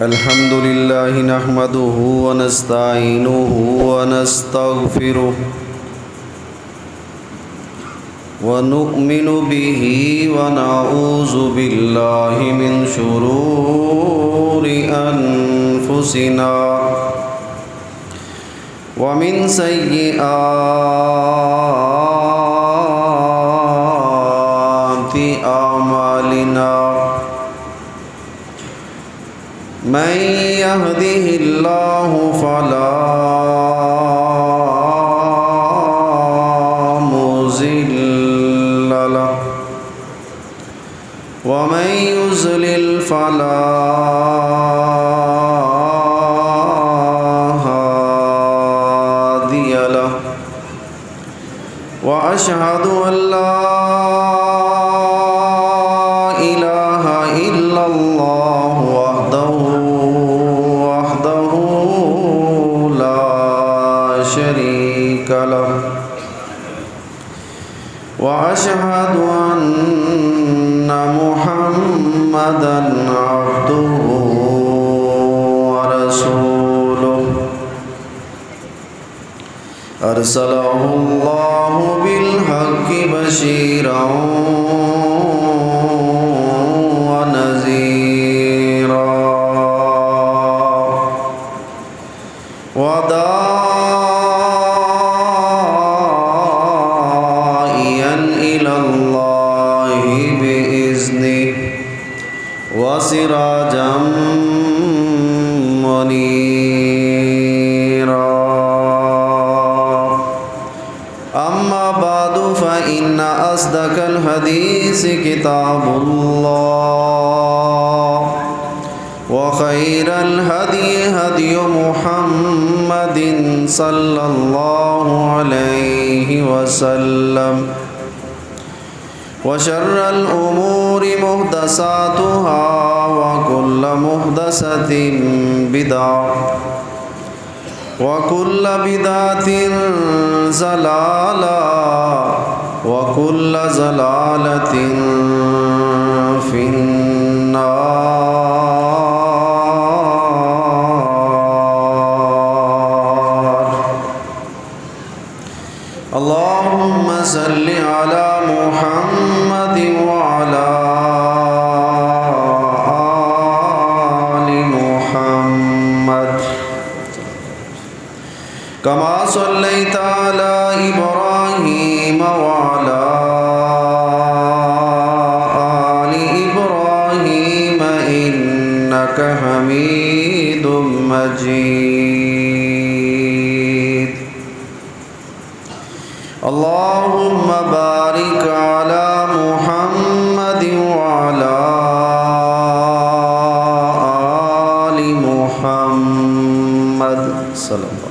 الحمد لله نحمده ونستعينه ونستغفره ونؤمن به ونعوذ بالله من شرور أنفسنا ومن سيئات أعمالنا من يهده الله فلا مضل له ومن يضلل فلا هادي له وأشهد أن لا إله إلا الله وحده لا شريك له وأشهد أن محمدًا عبده ورسوله أرسله الله بالحق بشيرًا ونذيرًا وداعيًا إلى الله بإذنه وسراجًا منيرًا أما بعد فإن أصدق الحديث كتاب الله وخير الهدي هدي محمد صلى الله عليه وسلم وشر الأمور محدثاتها وكل محدثة بدعة وكل بدعة ضلالة وكل ضلالة في النار. اللهم صل على محمد وعلى آل محمد كما صليت على إبراهيم وعلى آل إبراهيم إنك حميد مجيد. اللهم بارك على محمد وعلى آل محمد صلى الله عليه وسلم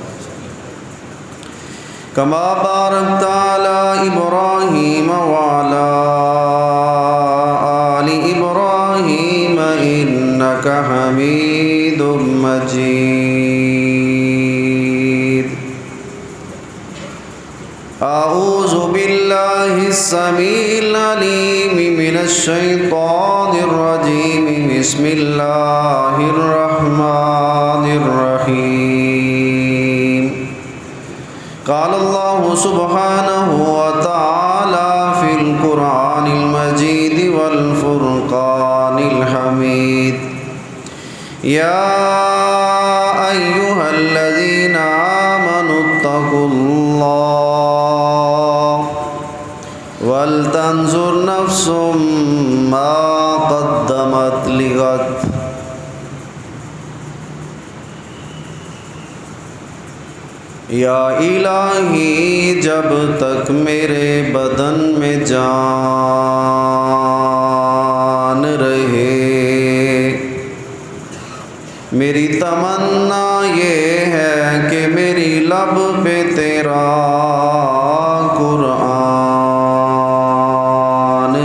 كما باركت على إبراهيم وعلى آل إبراهيم إنك حميد مجيد. أعوذ بالله السميع العليم من الشيطان الرجيم. بسم الله الرحمن الرحيم. قال الله سبحانه وتعالى في القرآن المجيد والفرقان الحميد: يا أيها الذين آمنوا اتقوا الله ولتنظر نفس ما قدمت لغد. یا الہی جب تک میرے بدن میں جان رہے میری تمنا یہ ہے کہ میری لب پہ تیرا قرآن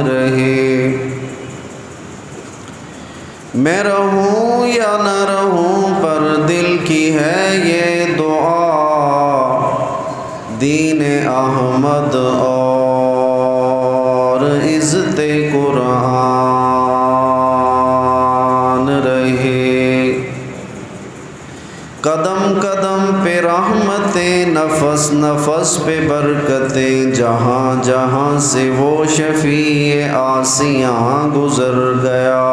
رہے. میں رہوں یا نہ رہوں پر دل کی ہے یہ دعا، دین احمد اور عزت قرآن. رہے۔ قدم قدم پہ رحمتیں، نفس نفس پہ برکتیں، جہاں جہاں سے وہ شفیع آسیاں گزر گیا۔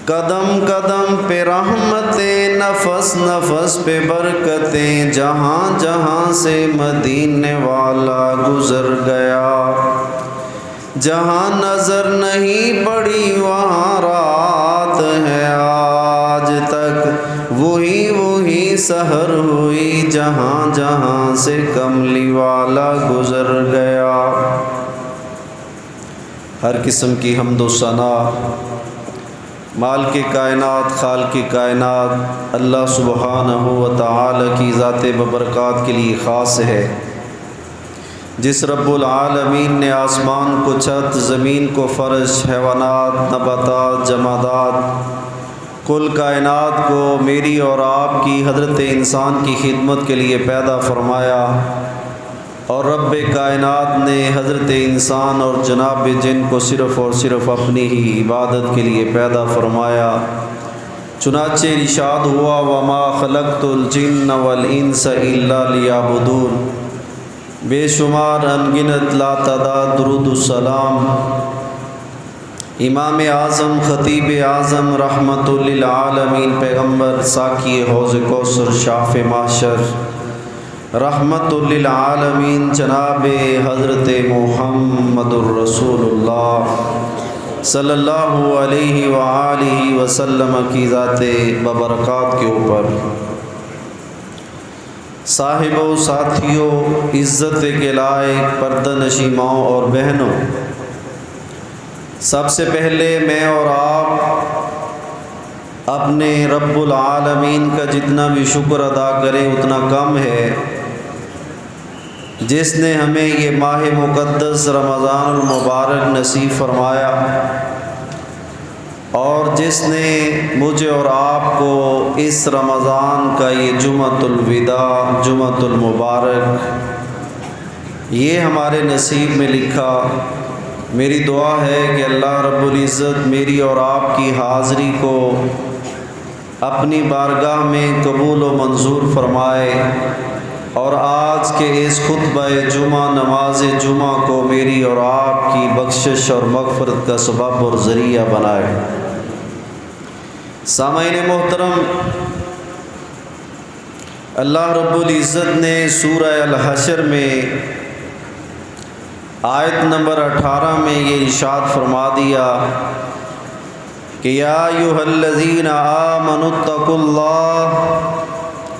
قدم قدم پہ رحمتیں، نفس نفس پہ برکتیں، جہاں جہاں سے مدینے والا گزر گیا۔ جہاں نظر نہیں پڑی وہاں رات ہے آج تک، وہی سحر ہوئی، جہاں جہاں سے کملی والا گزر گیا۔ ہر قسم کی حمد و ثنا مالک کائنات، خالق کائنات اللہ سبحانہ و تعالی کی ذات ببرکات کے لیے خاص ہے، جس رب العالمین نے آسمان کو چھت، زمین کو فرش، حیوانات، نباتات، جمادات، کل کائنات کو میری اور آپ کی حضرت انسان کی خدمت کے لیے پیدا فرمایا، اور رب کائنات نے حضرت انسان اور جناب جن کو صرف اور صرف اپنی ہی عبادت کے لیے پیدا فرمایا۔ چنانچہ ارشاد ہوا، وما خلقت الجن والانس الا لیعبدون۔ بے شمار انگنت لا تعداد درود السلام امام اعظم، خطیب اعظم، رحمت للعالمین، پیغمبر، ساقی حوض کوثر، شاف محشر، رحمت للعالمین، جناب حضرت محمد الرسول اللہ صلی اللہ علیہ وآلہ وسلم کی ذات ببرکات کے اوپر۔ صاحبوں، ساتھیوں، عزت کے لائق پردہ نشین ماؤں اور بہنوں، سب سے پہلے میں اور آپ اپنے رب العالمین کا جتنا بھی شکر ادا کریں اتنا کم ہے، جس نے ہمیں یہ ماہ مقدس رمضان المبارک نصیب فرمایا، اور جس نے مجھے اور آپ کو اس رمضان کا یہ جمعۃ الوداع، جمعۃ المبارک، یہ ہمارے نصیب میں لکھا۔ میری دعا ہے کہ اللہ رب العزت میری اور آپ کی حاضری کو اپنی بارگاہ میں قبول و منظور فرمائے، اور آج کے اس خطبہ جمعہ، نماز جمعہ کو میری اور آپ کی بخشش اور مغفرت کا سبب اور ذریعہ بنائے۔ سامعین محترم، اللہ رب العزت نے سورہ الحشر میں آیت نمبر 18 میں یہ ارشاد فرما دیا کہ یا ایھا الذین آمنوا اتقوا اللہ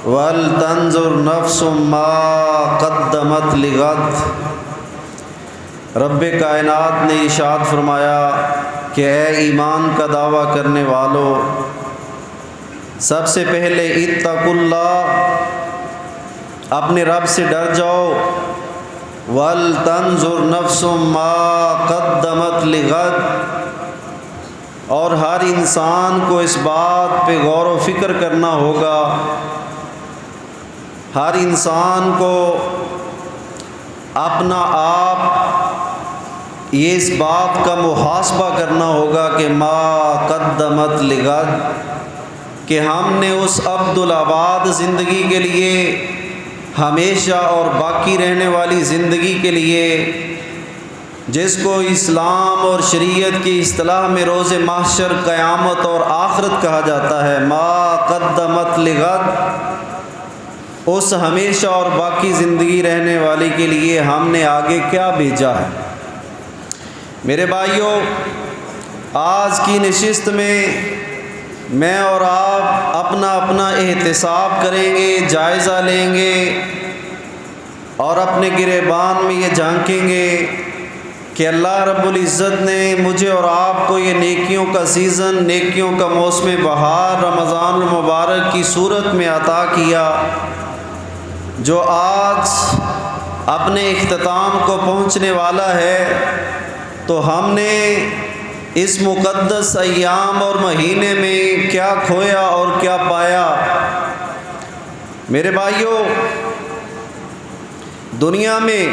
وَلْتَنْظُرْ نَفْسٌ مَّا قَدَّمَتْ لِغَدٍ۔ رب کائنات نے ارشاد فرمایا کہ اے ایمان کا دعویٰ کرنے والوں، سب سے پہلے اتقوا اللہ، اپنے رب سے ڈر جاؤ، وَلْتَنْظُرْ نَفْسٌ مَّا قَدَّمَتْ لِغَدٍ، اور ہر انسان کو اس بات پہ غور و فکر کرنا ہوگا، ہر انسان کو اپنا آپ یہ اس بات کا محاسبہ کرنا ہوگا کہ ما قدمت لغد، کہ ہم نے اس عبدالآباد زندگی کے لیے، ہمیشہ اور باقی رہنے والی زندگی کے لیے، جس کو اسلام اور شریعت کی اصطلاح میں روز محشر، قیامت اور آخرت کہا جاتا ہے، ما قدمت لغد، اس ہمیشہ اور باقی زندگی رہنے والی کے لیے ہم نے آگے کیا بھیجا ہے۔ میرے بھائیوں، آج کی نشست میں اور آپ اپنا اپنا احتساب کریں گے، جائزہ لیں گے، اور اپنے گریبان میں یہ جھانکیں گے کہ اللہ رب العزت نے مجھے اور آپ کو یہ نیکیوں کا سیزن، نیکیوں کا موسم بہار رمضان المبارک کی صورت میں عطا کیا، جو آج اپنے اختتام کو پہنچنے والا ہے۔ تو ہم نے اس مقدس ایام اور مہینے میں کیا کھویا اور کیا پایا؟ میرے بھائیوں، دنیا میں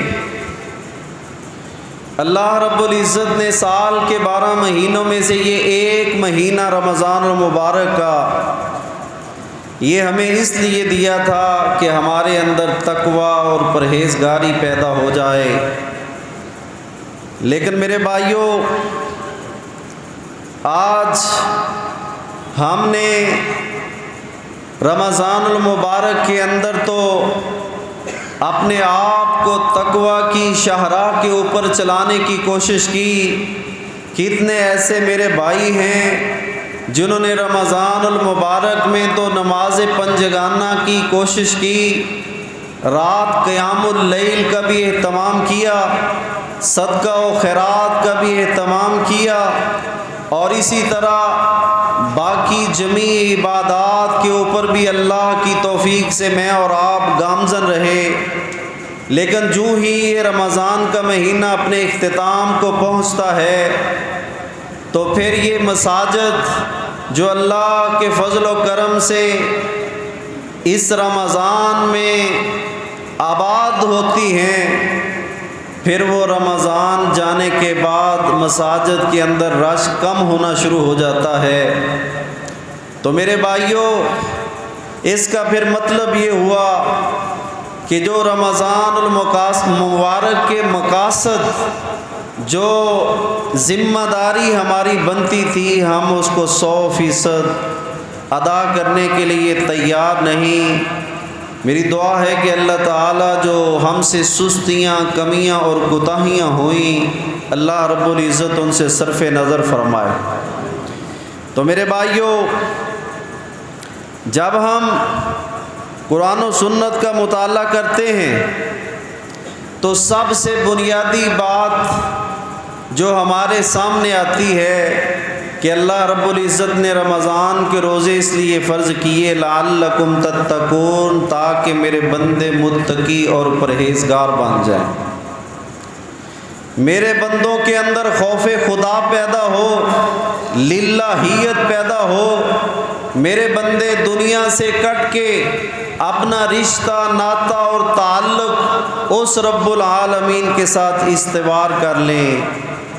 اللہ رب العزت نے سال کے 12 مہینوں میں سے یہ ایک مہینہ رمضان المبارک کا یہ ہمیں اس لیے دیا تھا کہ ہمارے اندر تقوی اور پرہیزگاری پیدا ہو جائے۔ لیکن میرے بھائیوں، آج ہم نے رمضان المبارک کے اندر تو اپنے آپ کو تقوی کی شاہراہ کے اوپر چلانے کی کوشش کی۔ کتنے ایسے میرے بھائی ہیں جنہوں نے رمضان المبارک میں تو نماز پنجگانہ کی کوشش کی، رات قیام اللیل کا بھی اہتمام کیا، صدقہ و خیرات کا بھی اہتمام کیا، اور اسی طرح باقی جمیع عبادات کے اوپر بھی اللہ کی توفیق سے میں اور آپ گامزن رہے۔ لیکن جو ہی یہ رمضان کا مہینہ اپنے اختتام کو پہنچتا ہے تو پھر یہ مساجد جو اللہ کے فضل و کرم سے اس رمضان میں آباد ہوتی ہیں، پھر وہ رمضان جانے کے بعد مساجد کے اندر رش کم ہونا شروع ہو جاتا ہے۔ تو میرے بھائیوں، اس کا پھر مطلب یہ ہوا کہ جو رمضان المبارک کے مقاصد جو ذمہ داری ہماری بنتی تھی، ہم اس کو 100% ادا کرنے کے لیے تیار نہیں۔ میری دعا ہے کہ اللہ تعالیٰ جو ہم سے سستیاں، کمیاں اور کوتاہیاں ہوئیں، اللہ رب العزت ان سے صرف نظر فرمائے۔ تو میرے بھائیوں، جب ہم قرآن و سنت کا مطالعہ کرتے ہیں تو سب سے بنیادی بات جو ہمارے سامنے آتی ہے کہ اللہ رب العزت نے رمضان کے روزے اس لیے فرض کیے لعلکم تتقون، تاکہ میرے بندے متقی اور پرہیزگار بن جائیں، میرے بندوں کے اندر خوف خدا پیدا ہو، للہیت پیدا ہو، میرے بندے دنیا سے کٹ کے اپنا رشتہ، ناتا اور تعلق اس رب العالمین کے ساتھ استوار کر لیں۔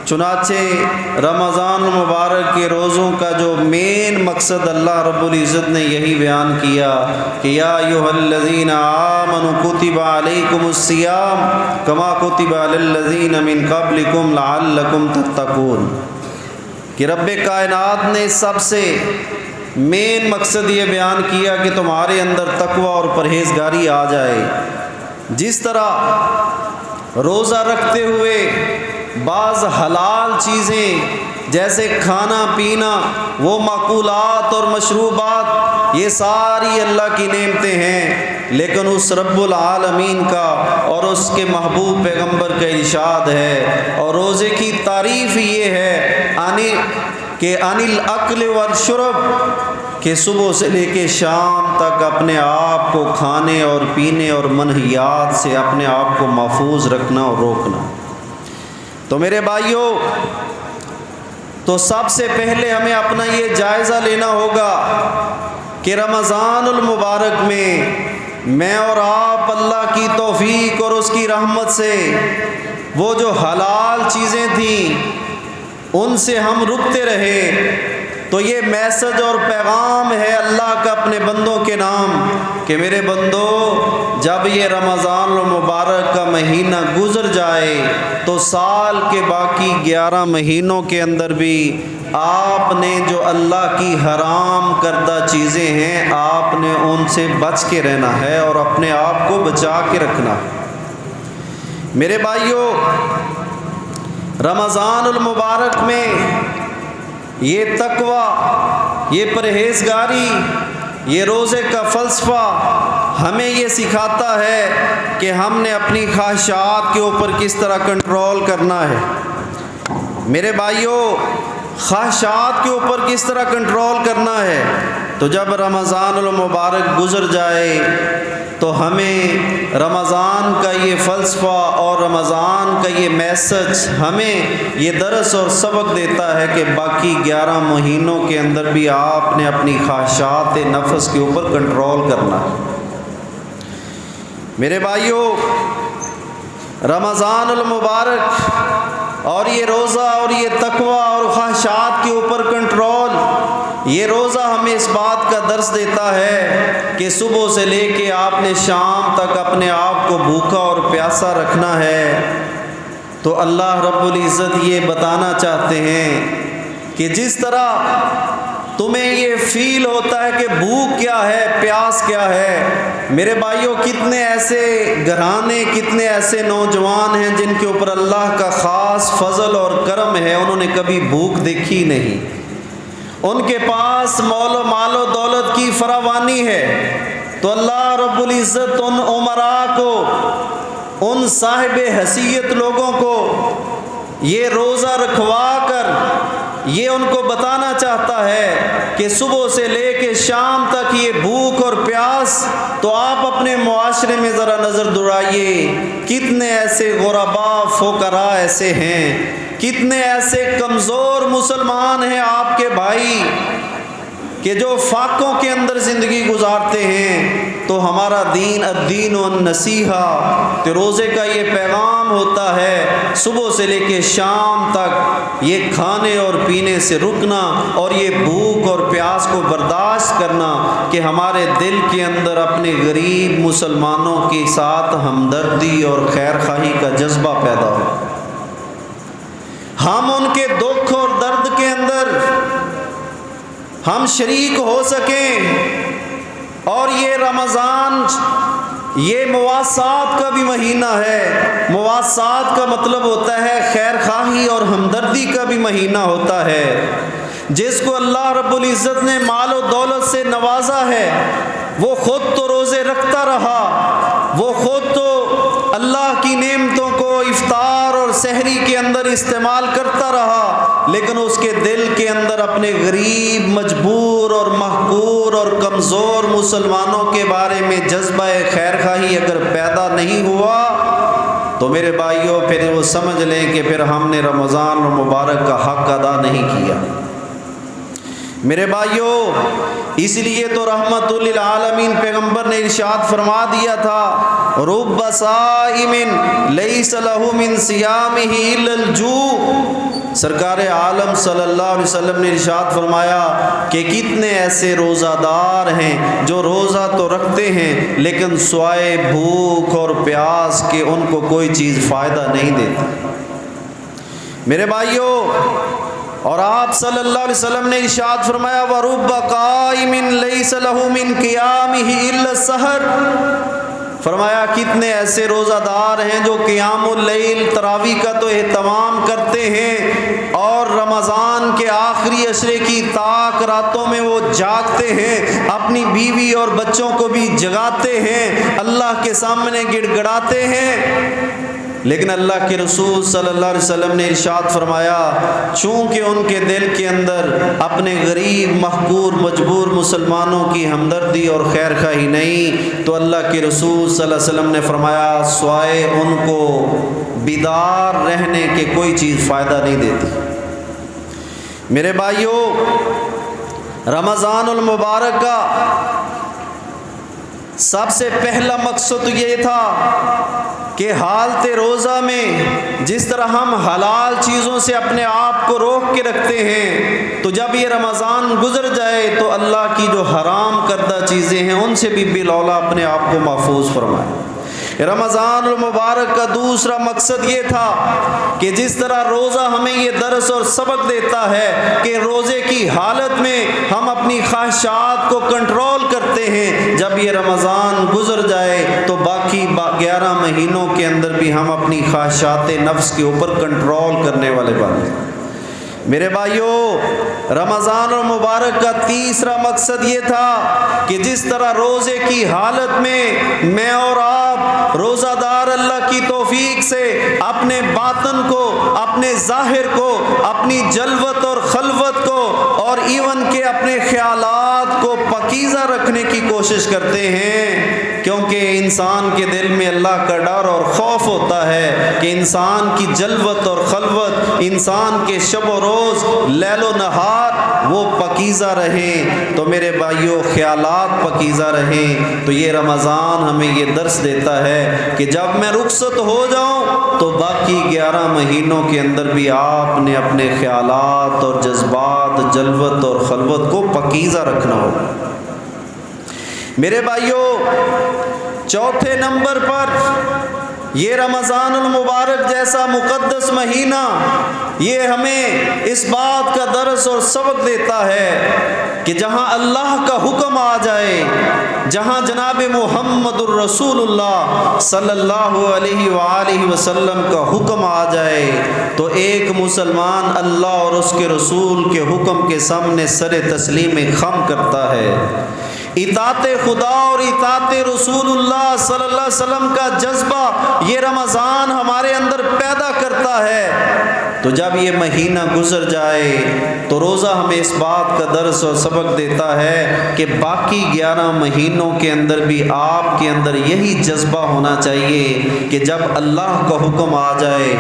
چنانچہ رمضان مبارک کے روزوں کا جو مین مقصد اللہ رب العزت نے یہی بیان کیا کہ یا ایھا الذین آمنوا کتب علیکم الصیام کما کتب علی الذین من قبلکم لعلکم تتقون، کہ رب کائنات نے سب سے مین مقصد یہ بیان کیا کہ تمہارے اندر تقوی اور پرہیزگاری آ جائے۔ جس طرح روزہ رکھتے ہوئے بعض حلال چیزیں جیسے کھانا پینا، وہ معقولات اور مشروبات، یہ ساری اللہ کی نعمتیں ہیں، لیکن اس رب العالمین کا اور اس کے محبوب پیغمبر کا ارشاد ہے، اور روزے کی تعریف یہ ہے کہ انل اکل والشرب، کہ صبح سے لے کے شام تک اپنے آپ کو کھانے اور پینے اور منہیات سے اپنے آپ کو محفوظ رکھنا اور روکنا۔ تو میرے بھائیوں، تو سب سے پہلے ہمیں اپنا یہ جائزہ لینا ہوگا کہ رمضان المبارک میں اور آپ اللہ کی توفیق اور اس کی رحمت سے وہ جو حلال چیزیں تھیں ان سے ہم رکتے رہے۔ تو یہ میسج اور پیغام ہے اللہ کا اپنے بندوں کے نام کہ میرے بندو، جب یہ رمضان المبارک کا مہینہ گزر جائے تو سال کے باقی 11 مہینوں کے اندر بھی آپ نے جو اللہ کی حرام کردہ چیزیں ہیں آپ نے ان سے بچ کے رہنا ہے اور اپنے آپ کو بچا کے رکھنا ہے۔ میرے بھائیوں، رمضان المبارک میں یہ تقوی، یہ پرہیزگاری، یہ روزے کا فلسفہ ہمیں یہ سکھاتا ہے کہ ہم نے اپنی خواہشات کے اوپر کس طرح کنٹرول کرنا ہے۔ میرے بھائیوں، خواہشات کے اوپر کس طرح کنٹرول کرنا ہے، تو جب رمضان المبارک گزر جائے تو ہمیں رمضان کا یہ فلسفہ اور رمضان کا یہ میسج ہمیں یہ درس اور سبق دیتا ہے کہ باقی 11 مہینوں کے اندر بھی آپ نے اپنی خواہشات نفس کے اوپر کنٹرول کرنا ہے۔ میرے بھائیوں، رمضان المبارک اور یہ روزہ اور یہ تقوی اور خواہشات کے اوپر کنٹرول، یہ روزہ ہمیں اس بات کا درس دیتا ہے کہ صبح سے لے کے آپ نے شام تک اپنے آپ کو بھوکا اور پیاسا رکھنا ہے۔ تو اللہ رب العزت یہ بتانا چاہتے ہیں کہ جس طرح تمہیں یہ فیل ہوتا ہے کہ بھوک کیا ہے، پیاس کیا ہے، میرے بھائیوں کتنے ایسے گھرانے، کتنے ایسے نوجوان ہیں جن کے اوپر اللہ کا خاص فضل اور کرم ہے، انہوں نے کبھی بھوک دیکھی نہیں، ان کے پاس مال و دولت کی فراوانی ہے۔ تو اللہ رب العزت ان امراء کو، ان صاحب حیثیت لوگوں کو یہ روزہ رکھوا کر یہ ان کو بتانا چاہتا ہے کہ صبح سے لے کے شام تک یہ بھوک اور پیاس۔ تو آپ اپنے معاشرے میں ذرا نظر دوڑائیے، کتنے ایسے غرباء فقراء ایسے ہیں، کتنے ایسے کمزور مسلمان ہیں آپ کے بھائی کہ جو فاقوں کے اندر زندگی گزارتے ہیں۔ تو ہمارا دین الدین والنصیحہ، کہ روزے کا یہ پیغام ہوتا ہے صبح سے لے کے شام تک یہ کھانے اور پینے سے رکنا اور یہ بھوک اور پیاس کو برداشت کرنا، کہ ہمارے دل کے اندر اپنے غریب مسلمانوں کے ساتھ ہمدردی اور خیر خواہی کا جذبہ پیدا ہو، ہم ان کے دکھ اور درد کے اندر ہم شریک ہو سکیں۔ اور یہ رمضان یہ مواسات کا بھی مہینہ ہے۔ مواسات کا مطلب ہوتا ہے خیر خواہی اور ہمدردی کا بھی مہینہ ہوتا ہے۔ جس کو اللہ رب العزت نے مال و دولت سے نوازا ہے، وہ خود تو روزے رکھتا رہا، وہ خود تو اللہ کی نعمتوں کو افطار اور سحری کے اندر استعمال کرتا رہا، لیکن اس کے دل کے اندر اپنے غریب، مجبور اور محقور اور کمزور مسلمانوں کے بارے میں جذبہ خیر خواہی اگر پیدا نہیں ہوا تو میرے بھائیوں پھر وہ سمجھ لیں کہ پھر ہم نے رمضان المبارک کا حق ادا نہیں کیا۔ میرے بھائیوں اس لیے تو رحمت للعالمین پیغمبر نے ارشاد فرما دیا تھا، رب صائم لیس لہ من صیامہ الا الجوع۔ سرکار عالم صلی اللہ علیہ وسلم نے ارشاد فرمایا کہ کتنے ایسے روزہ دار ہیں جو روزہ تو رکھتے ہیں لیکن سوائے بھوک اور پیاس کے ان کو کوئی چیز فائدہ نہیں دیتی۔ میرے بھائیوں اور آپ صلی اللہ علیہ وسلم نے ارشاد فرمایا وَرُبَّ قَائِمٍ لَيْسَ لَهُ مِنْ قِيَامِهِ إِلَّا السَّحَرُ۔ فرمایا کتنے ایسے روزہ دار ہیں جو قیام اللیل تراویح کا تو اہتمام کرتے ہیں اور رمضان کے آخری عشرے کی طاق راتوں میں وہ جاگتے ہیں، اپنی بیوی اور بچوں کو بھی جگاتے ہیں، اللہ کے سامنے گڑ گڑاتے ہیں، لیکن اللہ کے رسول صلی اللہ علیہ وسلم نے ارشاد فرمایا چونکہ ان کے دل کے اندر اپنے غریب، محقور، مجبور مسلمانوں کی ہمدردی اور خیر خواہی نہیں، تو اللہ کے رسول صلی اللہ علیہ وسلم نے فرمایا سوائے ان کو بیدار رہنے کے کوئی چیز فائدہ نہیں دیتی۔ میرے بھائیوں رمضان المبارک کا سب سے پہلا مقصد یہ تھا کہ حالت روزہ میں جس طرح ہم حلال چیزوں سے اپنے آپ کو روک کے رکھتے ہیں، تو جب یہ رمضان گزر جائے تو اللہ کی جو حرام کردہ چیزیں ہیں ان سے بھی بالاولیٰ اپنے آپ کو محفوظ فرمائیں۔ رمضان المبارک کا دوسرا مقصد یہ تھا کہ جس طرح روزہ ہمیں یہ درس اور سبق دیتا ہے کہ روزے کی حالت میں ہم اپنی خواہشات کو کنٹرول کرتے ہیں، جب یہ رمضان گزر جائے تو باقی 11 مہینوں کے اندر بھی ہم اپنی خواہشات نفس کے اوپر کنٹرول کرنے والے بن جائیں۔ میرے بھائیوں رمضان المبارک کا تیسرا مقصد یہ تھا کہ جس طرح روزے کی حالت میں اور آپ روزہ دار اللہ کی توفیق سے اپنے باطن کو، اپنے ظاہر کو، اپنی جلوت اور خلوت کو اور ایون کے اپنے خیالات کو پاکیزہ رکھنے کی کوشش کرتے ہیں، کیونکہ انسان کے دل میں اللہ کا ڈر اور خوف ہوتا ہے کہ انسان کی جلوت اور خلوت، انسان کے شب و روز، لیل و نہار وہ پاکیزہ رہیں، تو میرے بھائیوں خیالات پاکیزہ رہیں۔ تو یہ رمضان ہمیں یہ درس دیتا ہے کہ جب میں رخصت ہو جاؤں تو باقی 11 مہینوں کے اندر بھی آپ نے اپنے خیالات اور جذبات، جلوت اور خلوت کو پاکیزہ رکھنا ہو۔ میرے بھائیوں چوتھے نمبر پر یہ رمضان المبارک جیسا مقدس مہینہ یہ ہمیں اس بات کا درس اور سبق دیتا ہے کہ جہاں اللہ کا حکم آ جائے، جہاں جناب محمد الرسول اللہ صلی اللہ علیہ وآلہ وسلم کا حکم آ جائے تو ایک مسلمان اللہ اور اس کے رسول کے حکم کے سامنے سر تسلیم خم کرتا ہے۔ اطاعت خدا اور اطاعت رسول اللہ صلی اللہ علیہ وسلم کا جذبہ یہ رمضان ہمارے اندر پیدا کرتا ہے۔ تو جب یہ مہینہ گزر جائے تو روزہ ہمیں اس بات کا درس اور سبق دیتا ہے کہ باقی 11 مہینوں کے اندر بھی آپ کے اندر یہی جذبہ ہونا چاہیے کہ جب اللہ کا حکم آ جائے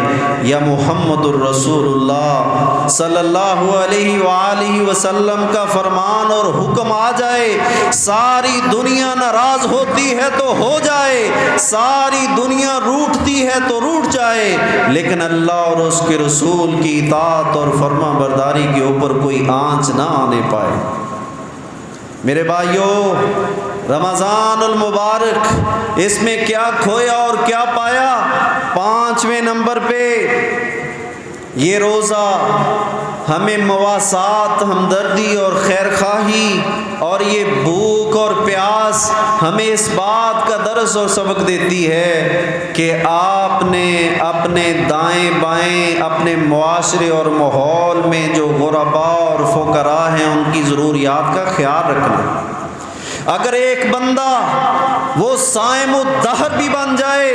یا محمد الرسول اللہ صلی اللہ علیہ وآلہ وسلم کا فرمان اور حکم آ جائے، ساری دنیا ناراض ہوتی ہے تو ہو جائے، ساری دنیا روٹتی ہے تو روٹ جائے، لیکن اللہ اور اس کے رسول کی اطاعت اور فرما برداری کے اوپر کوئی آنچ نہ آنے پائے۔ میرے بھائیوں رمضان المبارک اس میں کیا کھویا اور کیا پایا؟ 5ویں نمبر پہ یہ روزہ ہمیں مواسات، ہمدردی اور خیر خواہی اور یہ بھوک اور پیاس ہمیں اس بات کا درس اور سبق دیتی ہے کہ آپ نے اپنے دائیں بائیں اپنے معاشرے اور ماحول میں جو غرباء اور فقراء ہیں ان کی ضروریات کا خیال رکھنا۔ اگر ایک بندہ وہ صائم الدہر بھی بن جائے،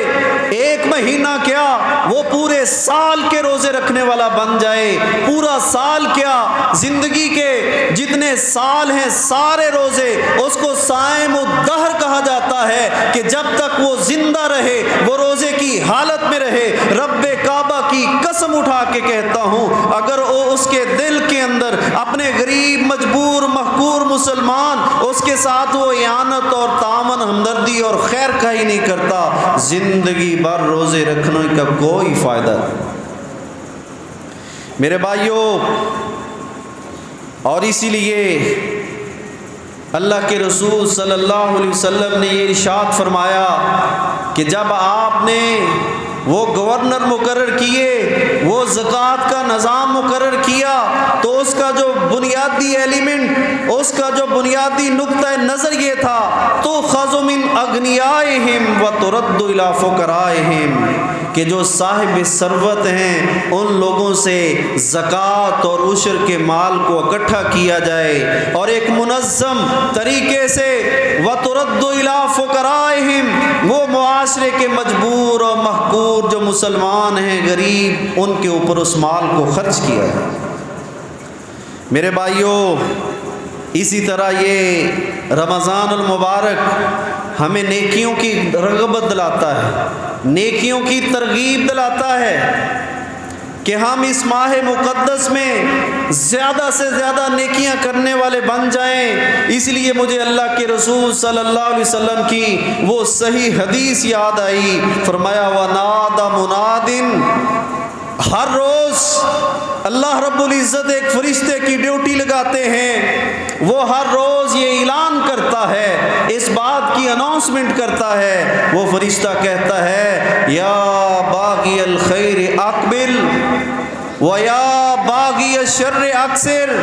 ایک مہینہ کیا وہ پورے سال کے روزے رکھنے والا بن جائے، پورا سال کیا زندگی کے جتنے سال ہیں سارے روزے، اس کو صائم الدہر کہا جاتا ہے کہ جب تک وہ زندہ رہے وہ روزے کی حالت میں رہے۔ رب کعبہ کی قسم اٹھا کے کہتا ہوں اگر وہ اس کے دل کے اندر اپنے غریب مجبور محقور مسلمان اس کے ساتھ وہ اعانت اور تعاون ہمدردی اور خیر خواہی نہیں کرتا، زندگی بھر روزے رکھنے کا کوئی فائدہ نہیں۔ میرے بھائیوں اور اسی لیے اللہ کے رسول صلی اللہ علیہ وسلم نے یہ ارشاد فرمایا کہ جب آپ نے وہ گورنر مقرر کیے، وہ زکوٰۃ کا نظام مقرر کیا تو اس کا جو بنیادی ایلیمنٹ، اس کا جو بنیادی نقطہ نظر یہ تھا تُؤْخَذُ مِنْ أَغْنِيَائِهِمْ وَتُرَدُّ إِلَىٰ فُقَرَائِهِمْ کہ جو صاحب ثروت ہیں ان لوگوں سے زکوٰۃ اور عشر کے مال کو اکٹھا کیا جائے اور ایک منظم طریقے سے وَتُرَدُّ إِلَىٰ فُقَرَائِهِمْ وہ معاشرے کے مجبور اور محقور جو مسلمان ہیں غریب ان کے اوپر اس مال کو خرچ کیا جائے۔ میرے بھائیوں اسی طرح یہ رمضان المبارک ہمیں نیکیوں کی رغبت دلاتا ہے، نیکیوں کی ترغیب دلاتا ہے کہ ہم اس ماہ مقدس میں زیادہ سے زیادہ نیکیاں کرنے والے بن جائیں۔ اس لیے مجھے اللہ کے رسول صلی اللہ علیہ وسلم کی وہ صحیح حدیث یاد آئی، فرمایا وَنَادَ مُنَادٍ، ہر روز اللہ رب العزت ایک فرشتے کی ڈیوٹی لگاتے ہیں، وہ ہر روز یہ اعلان کرتا ہے، اس بات کی اناؤنسمنٹ کرتا ہے، وہ فرشتہ کہتا ہے یا باغی الخیر اقبل وَيَا بَاغِيَ الشَّرِّ اکثر،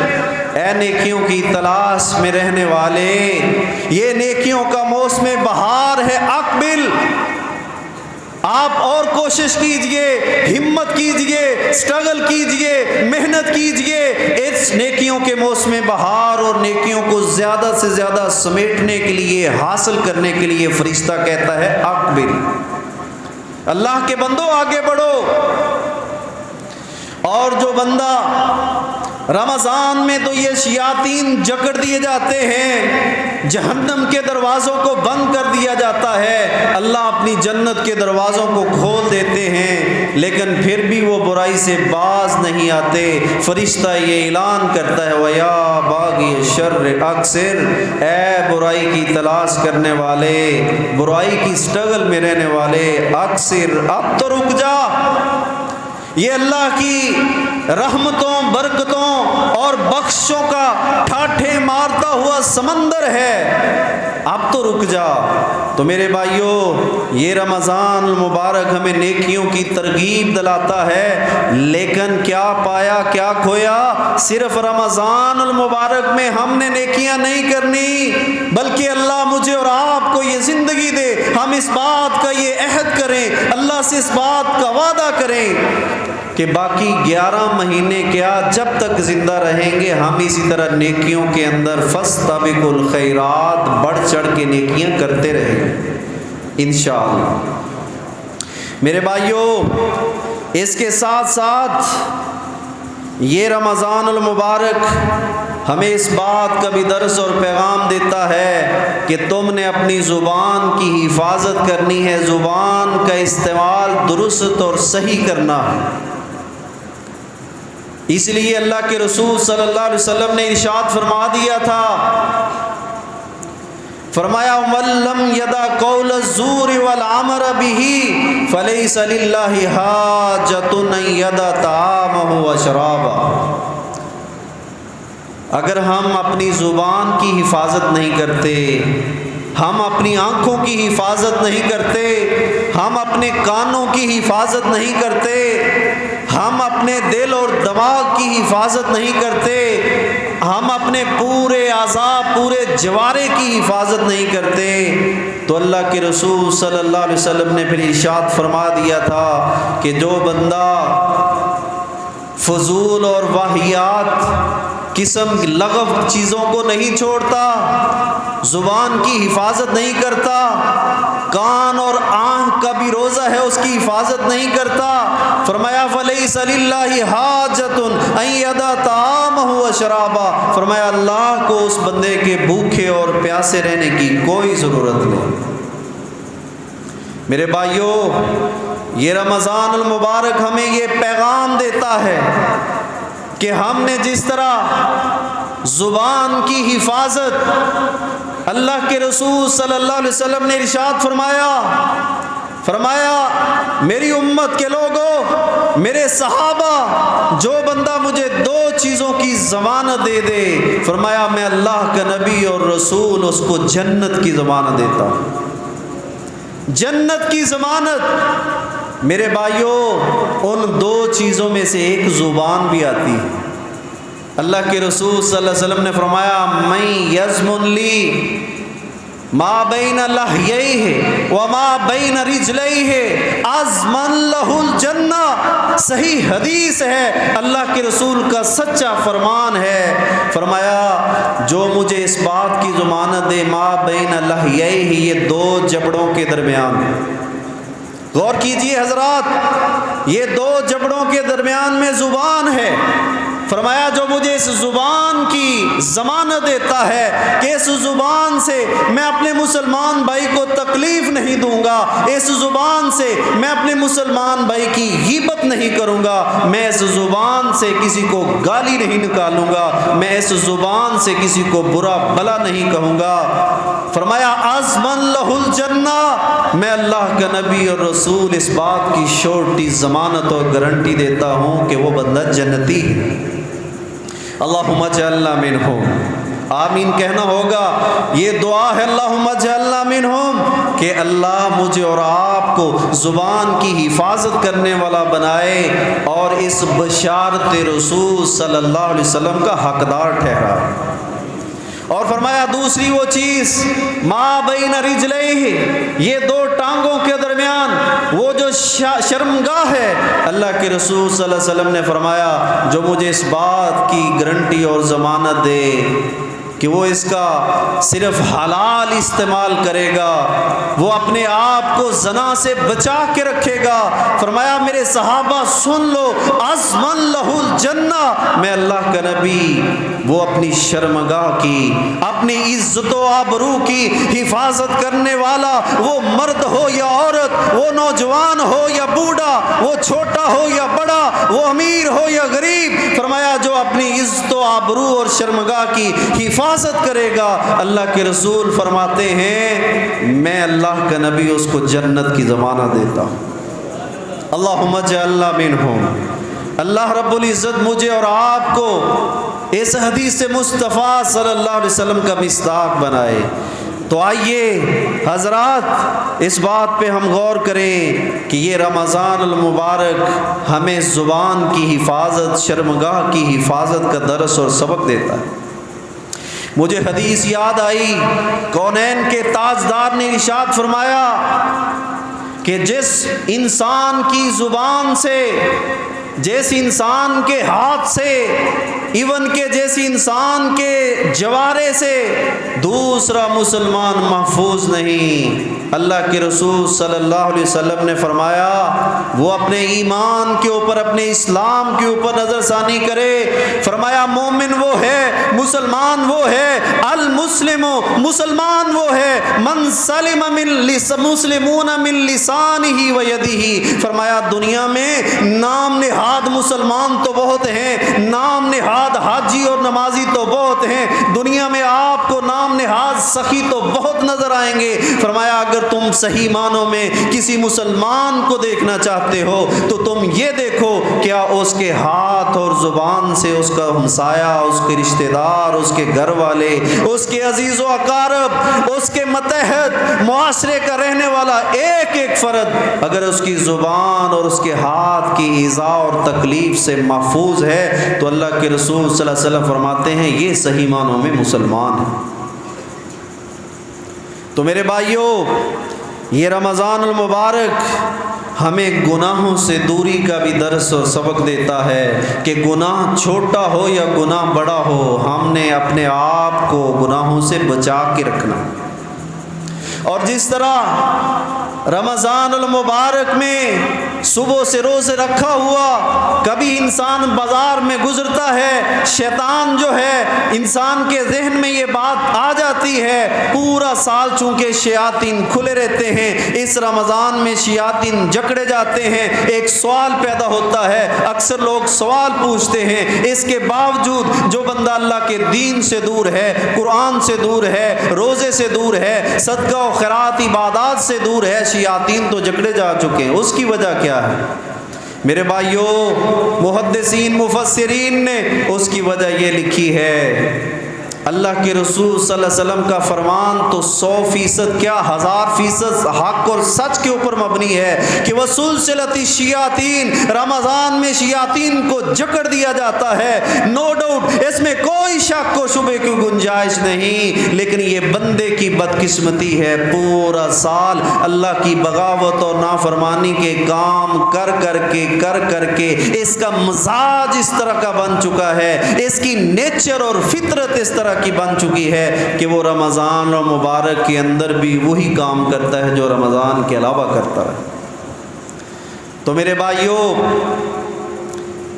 اے نیکیوں کی تلاش میں رہنے والے یہ نیکیوں کا موسم بہار ہے، اقبل، آپ اور کوشش کیجئے، ہمت کیجئے، سٹرگل کیجئے، محنت کیجئے، اس نیکیوں کے موسم بہار اور نیکیوں کو زیادہ سے زیادہ سمیٹنے کے لیے حاصل کرنے کے لیے فرشتہ کہتا ہے اقبل، اللہ کے بندو آگے بڑھو۔ اور جو بندہ رمضان میں تو یہ شیاطین جکڑ دیے جاتے ہیں، جہنم کے دروازوں کو بند کر دیا جاتا ہے، اللہ اپنی جنت کے دروازوں کو کھول دیتے ہیں، لیکن پھر بھی وہ برائی سے باز نہیں آتے۔ فرشتہ یہ اعلان کرتا ہے وَيَا الشر اکثر، اے برائی کی تلاش کرنے والے، برائی کی سٹرگل میں رہنے والے، اکثر، اب تو رک جا۔ یہ اللہ کی رحمتوں، برکتوں اور بخشوں کا ٹھاٹھے مارتا ہوا سمندر ہے، اب تو رک جا۔ تو میرے بھائیوں، یہ رمضان المبارک ہمیں نیکیوں کی ترغیب دلاتا ہے، لیکن کیا پایا کیا کھویا؟ صرف رمضان المبارک میں ہم نے نیکیاں نہیں کرنی، بلکہ اللہ مجھے اور آپ کو یہ زندگی دے، ہم اس بات کا یہ عہد کریں، اللہ سے اس بات کا وعدہ کریں کہ باقی 11 مہینے کیا، جب تک زندہ رہیں گے ہم اسی طرح نیکیوں کے اندر فاستبقوا الخیرات، بڑھ چڑھ کے نیکیاں کرتے رہیں گے انشاءاللہ۔ میرے بھائیوں، اس کے ساتھ ساتھ یہ رمضان المبارک ہمیں اس بات کا بھی درس اور پیغام دیتا ہے کہ تم نے اپنی زبان کی حفاظت کرنی ہے، زبان کا استعمال درست اور صحیح کرنا ہے۔ اس لیے اللہ کے رسول صلی اللہ علیہ وسلم نے ارشاد فرما دیا تھا، فرمایا مَن لَّمْ يَدَعْ قَوْلَ الزُّورِ وَالْعَمَلَ بِهِ فَلَيْسَ لِلَّهِ حَاجَةٌ أَن يَدَعَ طَعَامَهُ وَشَرَابَهُ۔ اگر ہم اپنی زبان کی حفاظت نہیں کرتے، ہم اپنی آنکھوں کی حفاظت نہیں کرتے، ہم اپنے کانوں کی حفاظت نہیں کرتے، ہم اپنے دل اور دماغ کی حفاظت نہیں کرتے، ہم اپنے پورے اعضاء، پورے جوارے کی حفاظت نہیں کرتے، تو اللہ کے رسول صلی اللہ علیہ وسلم نے پھر ارشاد فرما دیا تھا کہ جو بندہ فضول اور واہیات قسم لغو چیزوں کو نہیں چھوڑتا، زبان کی حفاظت نہیں کرتا، کان اور آنکھ کا بھی روزہ ہے اس کی حفاظت نہیں کرتا، فرمایا فَلَيْسَ لِلَّهِ حَاجَةٌ أَن يَدَعَ طَعَامَهُ وَشَرَابَهُ، فرمایا اللہ کو اس بندے کے بھوکے اور پیاسے رہنے کی کوئی ضرورت نہیں۔ میرے بھائیوں، یہ رمضان المبارک ہمیں یہ پیغام دیتا ہے کہ ہم نے جس طرح زبان کی حفاظت، اللہ کے رسول صلی اللہ علیہ وسلم نے ارشاد فرمایا میری امت کے لوگوں، میرے صحابہ، جو بندہ مجھے 2 چیزوں کی ضمانت دے دے، فرمایا میں اللہ کا نبی اور رسول اس کو جنت کی ضمانت دیتا ہوں، جنت کی ضمانت۔ میرے بھائیوں، ان 2 چیزوں میں سے ایک زبان بھی آتی ہے۔ اللہ کے رسول صلی اللہ علیہ وسلم نے فرمایا من یضمن لی ما بین لحییہ وما بین رجلیہ اضمن لہ الجنہ۔ صحیح حدیث ہے، اللہ کے رسول کا سچا فرمان ہے، فرمایا جو مجھے اس بات کی ضمانت دے، ما بین لحییہ، یہ 2 جبڑوں کے درمیان ہے۔ غور کیجئے حضرات، یہ 2 جبڑوں کے درمیان میں زبان ہے، فرمایا جو مجھے اس زبان کی ضمانت دیتا ہے کہ اس زبان سے میں اپنے مسلمان بھائی کو تکلیف نہیں دوں گا، اس زبان سے میں اپنے مسلمان بھائی کی غیبت نہیں کروں گا، میں اس زبان سے کسی کو گالی نہیں نکالوں گا، میں اس زبان سے کسی کو برا بھلا نہیں کہوں گا، فرمایا اضمن لہ الجنہ، میں اللہ کا نبی اور رسول اس بات کی شورٹی ضمانت اور گارنٹی دیتا ہوں کہ وہ بندہ جنتی ہے۔ اللہم اجعلنا منہم، آمین کہنا ہوگا، یہ دعا ہے اللہم اجعلنا منہم، کہ اللہ مجھے اور آپ کو زبان کی حفاظت کرنے والا بنائے اور اس بشارت رسول صلی اللہ علیہ وسلم کا حقدار ٹھہرائے۔ اور فرمایا دوسری وہ چیز ما بین رجلیہ، یہ 2 ٹانگوں کے درمیان وہ جو شرمگاہ ہے، اللہ کے رسول صلی اللہ علیہ وسلم نے فرمایا جو مجھے اس بات کی گارنٹی اور ضمانت دے کہ وہ اس کا صرف حلال استعمال کرے گا، وہ اپنے آپ کو زنا سے بچا کے رکھے گا۔ فرمایا میرے صحابہ سن لو، عزمن لہ الجنہ، میں اللہ کا نبی وہ اپنی شرمگاہ کی، اپنی عزت و آبرو کی حفاظت کرنے والا، وہ مرد ہو یا عورت، وہ نوجوان ہو یا بوڑھا، وہ چھوٹا ہو یا بڑا، وہ امیر ہو یا غریب، فرمایا جو اپنی عزت و آبرو اور شرمگاہ کی حفاظت کرے گا، اللہ کے رسول فرماتے ہیں میں اللہ کا نبی اس کو جنت کی ضمانت دیتا ہوں۔ اللہم اجعلنا منہم۔ اللہ رب العزت مجھے اور آپ کو اس حدیث مصطفیٰ صلی اللہ علیہ وسلم کا مصداق بنائے۔ تو آئیے حضرات اس بات پہ ہم غور کریں کہ یہ رمضان المبارک ہمیں زبان کی حفاظت، شرمگاہ کی حفاظت کا درس اور سبق دیتا ہے۔ مجھے حدیث یاد آئی، کونین کے تاجدار نے ارشاد فرمایا کہ جس انسان کی زبان سے، جس انسان کے ہاتھ سے، ایون کہ جیسی انسان کے جوارے سے دوسرا مسلمان محفوظ نہیں۔ اللہ کے رسول صلی اللہ علیہ وسلم نے فرمایا وہ اپنے ایمان کے اوپر، اپنے اسلام کے اوپر نظر ثانی کرے۔ فرمایا مومن وہ ہے، مسلمان وہ ہے، المسلم مسلمان وہ ہے، من سلم من مسلمون من لسانہ و یدہ۔ فرمایا دنیا میں نام نہاد مسلمان تو بہت ہیں، نام نہاد حاجی اور نمازی تو بہت ہیں، دنیا میں آپ کو نام نہاد سخی تو بہت نظر آئیں گے۔ فرمایا اگر تم صحیح معنوں میں کسی مسلمان کو دیکھنا چاہتے ہو تو تم یہ دیکھو کیا اس کے ہاتھ اور زبان سے اس کا ہمسایہ، اس کے رشتہ دار، اس کے گھر والے، اس کے عزیز و اقارب، اس کے متحد معاشرے کا رہنے والا ایک ایک فرد اگر اس کی زبان اور اس کے ہاتھ کی ایذا اور تکلیف سے محفوظ ہے تو اللہ کے رسول صلی اللہ علیہ وسلم فرماتے ہیں یہ صحیح معنوں میں مسلمان ہے۔ تو میرے بھائیوں، یہ رمضان المبارک ہمیں گناہوں سے دوری کا بھی درس اور سبق دیتا ہے کہ گناہ چھوٹا ہو یا گناہ بڑا ہو، ہم نے اپنے آپ کو گناہوں سے بچا کے رکھنا۔ اور جس طرح رمضان المبارک میں صبح سے روزے رکھا ہوا کبھی انسان بازار میں گزرتا ہے، شیطان جو ہے انسان کے ذہن میں یہ بات آ جاتی ہے، پورا سال چونکہ شیاطین کھلے رہتے ہیں، اس رمضان میں شیاطین جکڑے جاتے ہیں۔ ایک سوال پیدا ہوتا ہے، اکثر لوگ سوال پوچھتے ہیں، اس کے باوجود جو بندہ اللہ کے دین سے دور ہے، قرآن سے دور ہے، روزے سے دور ہے، صدقہ و خیرات عبادات سے دور ہے، شیاطین تو جکڑے جا چکے ہیں۔ اس کی وجہ کیا ہے میرے بھائیوں؟ محدثین مفسرین نے اس کی وجہ یہ لکھی ہے، اللہ کے رسول صلی اللہ علیہ وسلم کا فرمان تو 100% کیا 1000% حق اور سچ کے اوپر مبنی ہے کہ وسلسلۃ الشیاطین، رمضان میں شیاطین کو جکڑ دیا جاتا ہے، نو ڈاؤٹ، اس میں کوئی شک و شبہ کی گنجائش نہیں۔ لیکن یہ بندے کی بدقسمتی ہے، پورا سال اللہ کی بغاوت اور نافرمانی کے کام کر کر کے اس کا مزاج اس طرح کا بن چکا ہے، اس کی نیچر اور فطرت اس طرح کی بن چکی ہے کہ وہ رمضان اور مبارک کے اندر بھی وہی کام کرتا ہے جو رمضان کے علاوہ کرتا ہے۔ تو میرے بھائیوں،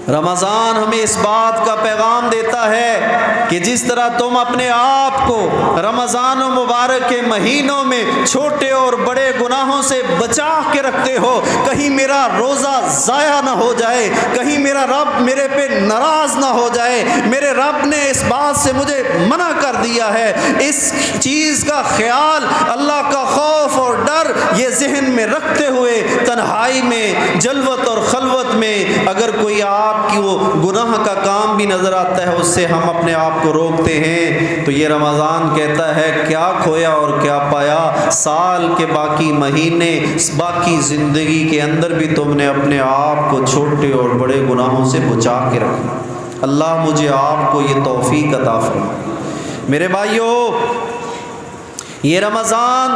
رمضان ہمیں اس بات کا پیغام دیتا ہے کہ جس طرح تم اپنے آپ کو رمضان و مبارک کے مہینوں میں چھوٹے اور بڑے گناہوں سے بچا کے رکھتے ہو، کہیں میرا روزہ ضائع نہ ہو جائے، کہیں میرا رب میرے پہ ناراض نہ ہو جائے، میرے رب نے اس بات سے مجھے منع کر دیا ہے، اس چیز کا خیال، اللہ کا خوف اور ڈر یہ ذہن میں رکھتے ہوئے تنہائی میں، جلوت اور خلوت میں اگر کوئی آپ کی وہ گناہ کا کام بھی نظر آتا ہے، اس سے ہم اپنے آپ کو روکتے ہیں، تو یہ رمضان کہتا ہے کیا کھویا اور کیا پایا، سال کے باقی مہینے، باقی زندگی کے اندر بھی تم نے اپنے آپ کو چھوٹے اور بڑے گناہوں سے بچا کے رکھنا۔ اللہ مجھے آپ کو یہ توفیق عطا فرمائے۔ میرے بھائیوں، یہ رمضان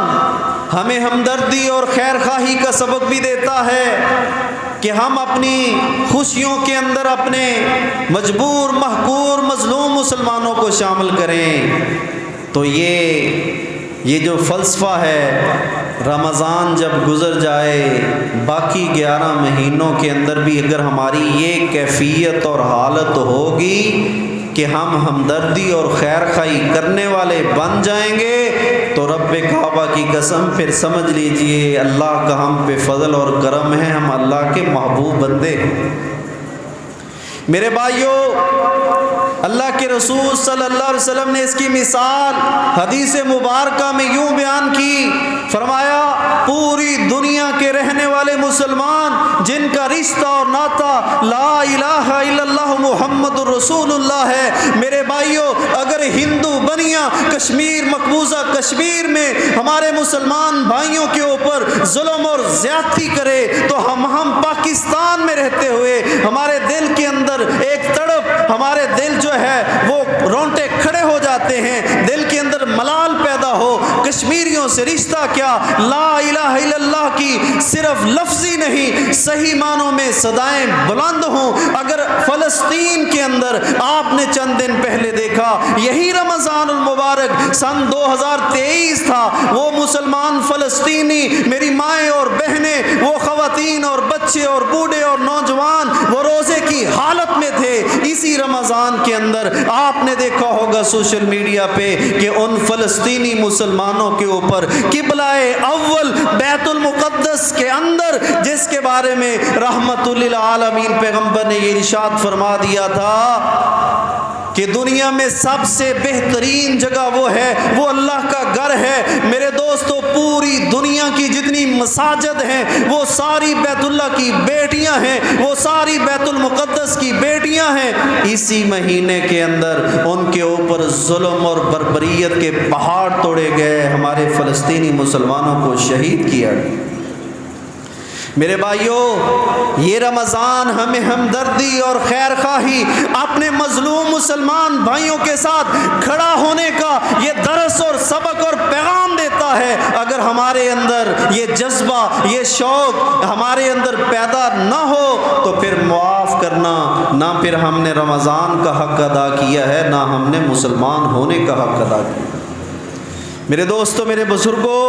ہمیں ہمدردی اور خیر خواہی کا سبق بھی دیتا ہے کہ ہم اپنی خوشیوں کے اندر اپنے مجبور، محقور، مظلوم مسلمانوں کو شامل کریں۔ تو یہ جو فلسفہ ہے، رمضان جب گزر جائے باقی 11 مہینوں کے اندر بھی اگر ہماری یہ کیفیت اور حالت ہوگی کہ ہم ہمدردی اور خیر خواہی کرنے والے بن جائیں گے تو رب کعبہ کی قسم پھر سمجھ لیجئے اللہ کا ہم پہ فضل اور کرم ہے، ہم اللہ کے محبوب بندے ہیں۔ میرے بھائیوں، اللہ کے رسول صلی اللہ علیہ وسلم نے اس کی مثال حدیث مبارکہ میں یوں بیان کی، فرمایا پوری دنیا کے رہنے والے مسلمان جن کا رشتہ اور ناطہ لا الہ الا اللہ محمد الرسول اللہ ہے، میرے بھائیوں اگر ہندو بنیا کشمیر، مقبوضہ کشمیر میں ہمارے مسلمان بھائیوں کے اوپر ظلم اور زیادتی کرے تو ہم پاکستان میں رہتے ہوئے ہمارے دل کے اندر ایک تڑپ، ہمارے دل جو ہے وہ رونٹے کھڑے ہو جاتے ہیں، دل کے اندر ملال پیدا ہو۔ کشمیریوں سے رشتہ کیا، لا الہ الا اللہ کی صرف لفظی نہیں صحیح معنوں میں صدائیں بلند ہوں۔ اگر فلسطین کے اندر آپ نے چند دن پہلے دیکھا، یہی رمضان المبارک سن 2023 تھا، وہ مسلمان فلسطینی، میری مائیں اور بہنیں، وہ خواتین اور بچے اور بوڑھے اور نوجوان وہ روزے کی حالت میں تھے۔ اسی رمضان کے اندر آپ نے دیکھا ہوگا سوشل میڈیا پہ کہ ان فلسطینی مسلمانوں کے اوپر قبلہ اول بیت المقدس کے اندر، جس کے بارے میں رحمت للعالمین پیغمبر نے یہ ارشاد فرما دیا تھا کہ دنیا میں سب سے بہترین جگہ وہ ہے، وہ اللہ کا گھر ہے۔ میرے دوستو، پوری دنیا کی جتنی مساجد ہیں وہ ساری بیت اللہ کی بیٹیاں ہیں، وہ ساری بیت المقدس کی بیٹیاں ہیں۔ اسی مہینے کے اندر ان کے اوپر ظلم اور بربریت کے پہاڑ توڑے گئے، ہمارے فلسطینی مسلمانوں کو شہید کیا گیا۔ میرے بھائیوں، یہ رمضان ہمیں ہمدردی اور خیر خواہی، اپنے مظلوم مسلمان بھائیوں کے ساتھ کھڑا ہونے کا یہ درس اور سبق اور پیغام دیتا ہے۔ اگر ہمارے اندر یہ جذبہ، یہ شوق ہمارے اندر پیدا نہ ہو تو پھر معاف کرنا، نہ پھر ہم نے رمضان کا حق ادا کیا ہے، نہ ہم نے مسلمان ہونے کا حق ادا کیا۔ میرے دوستو، میرے بزرگوں،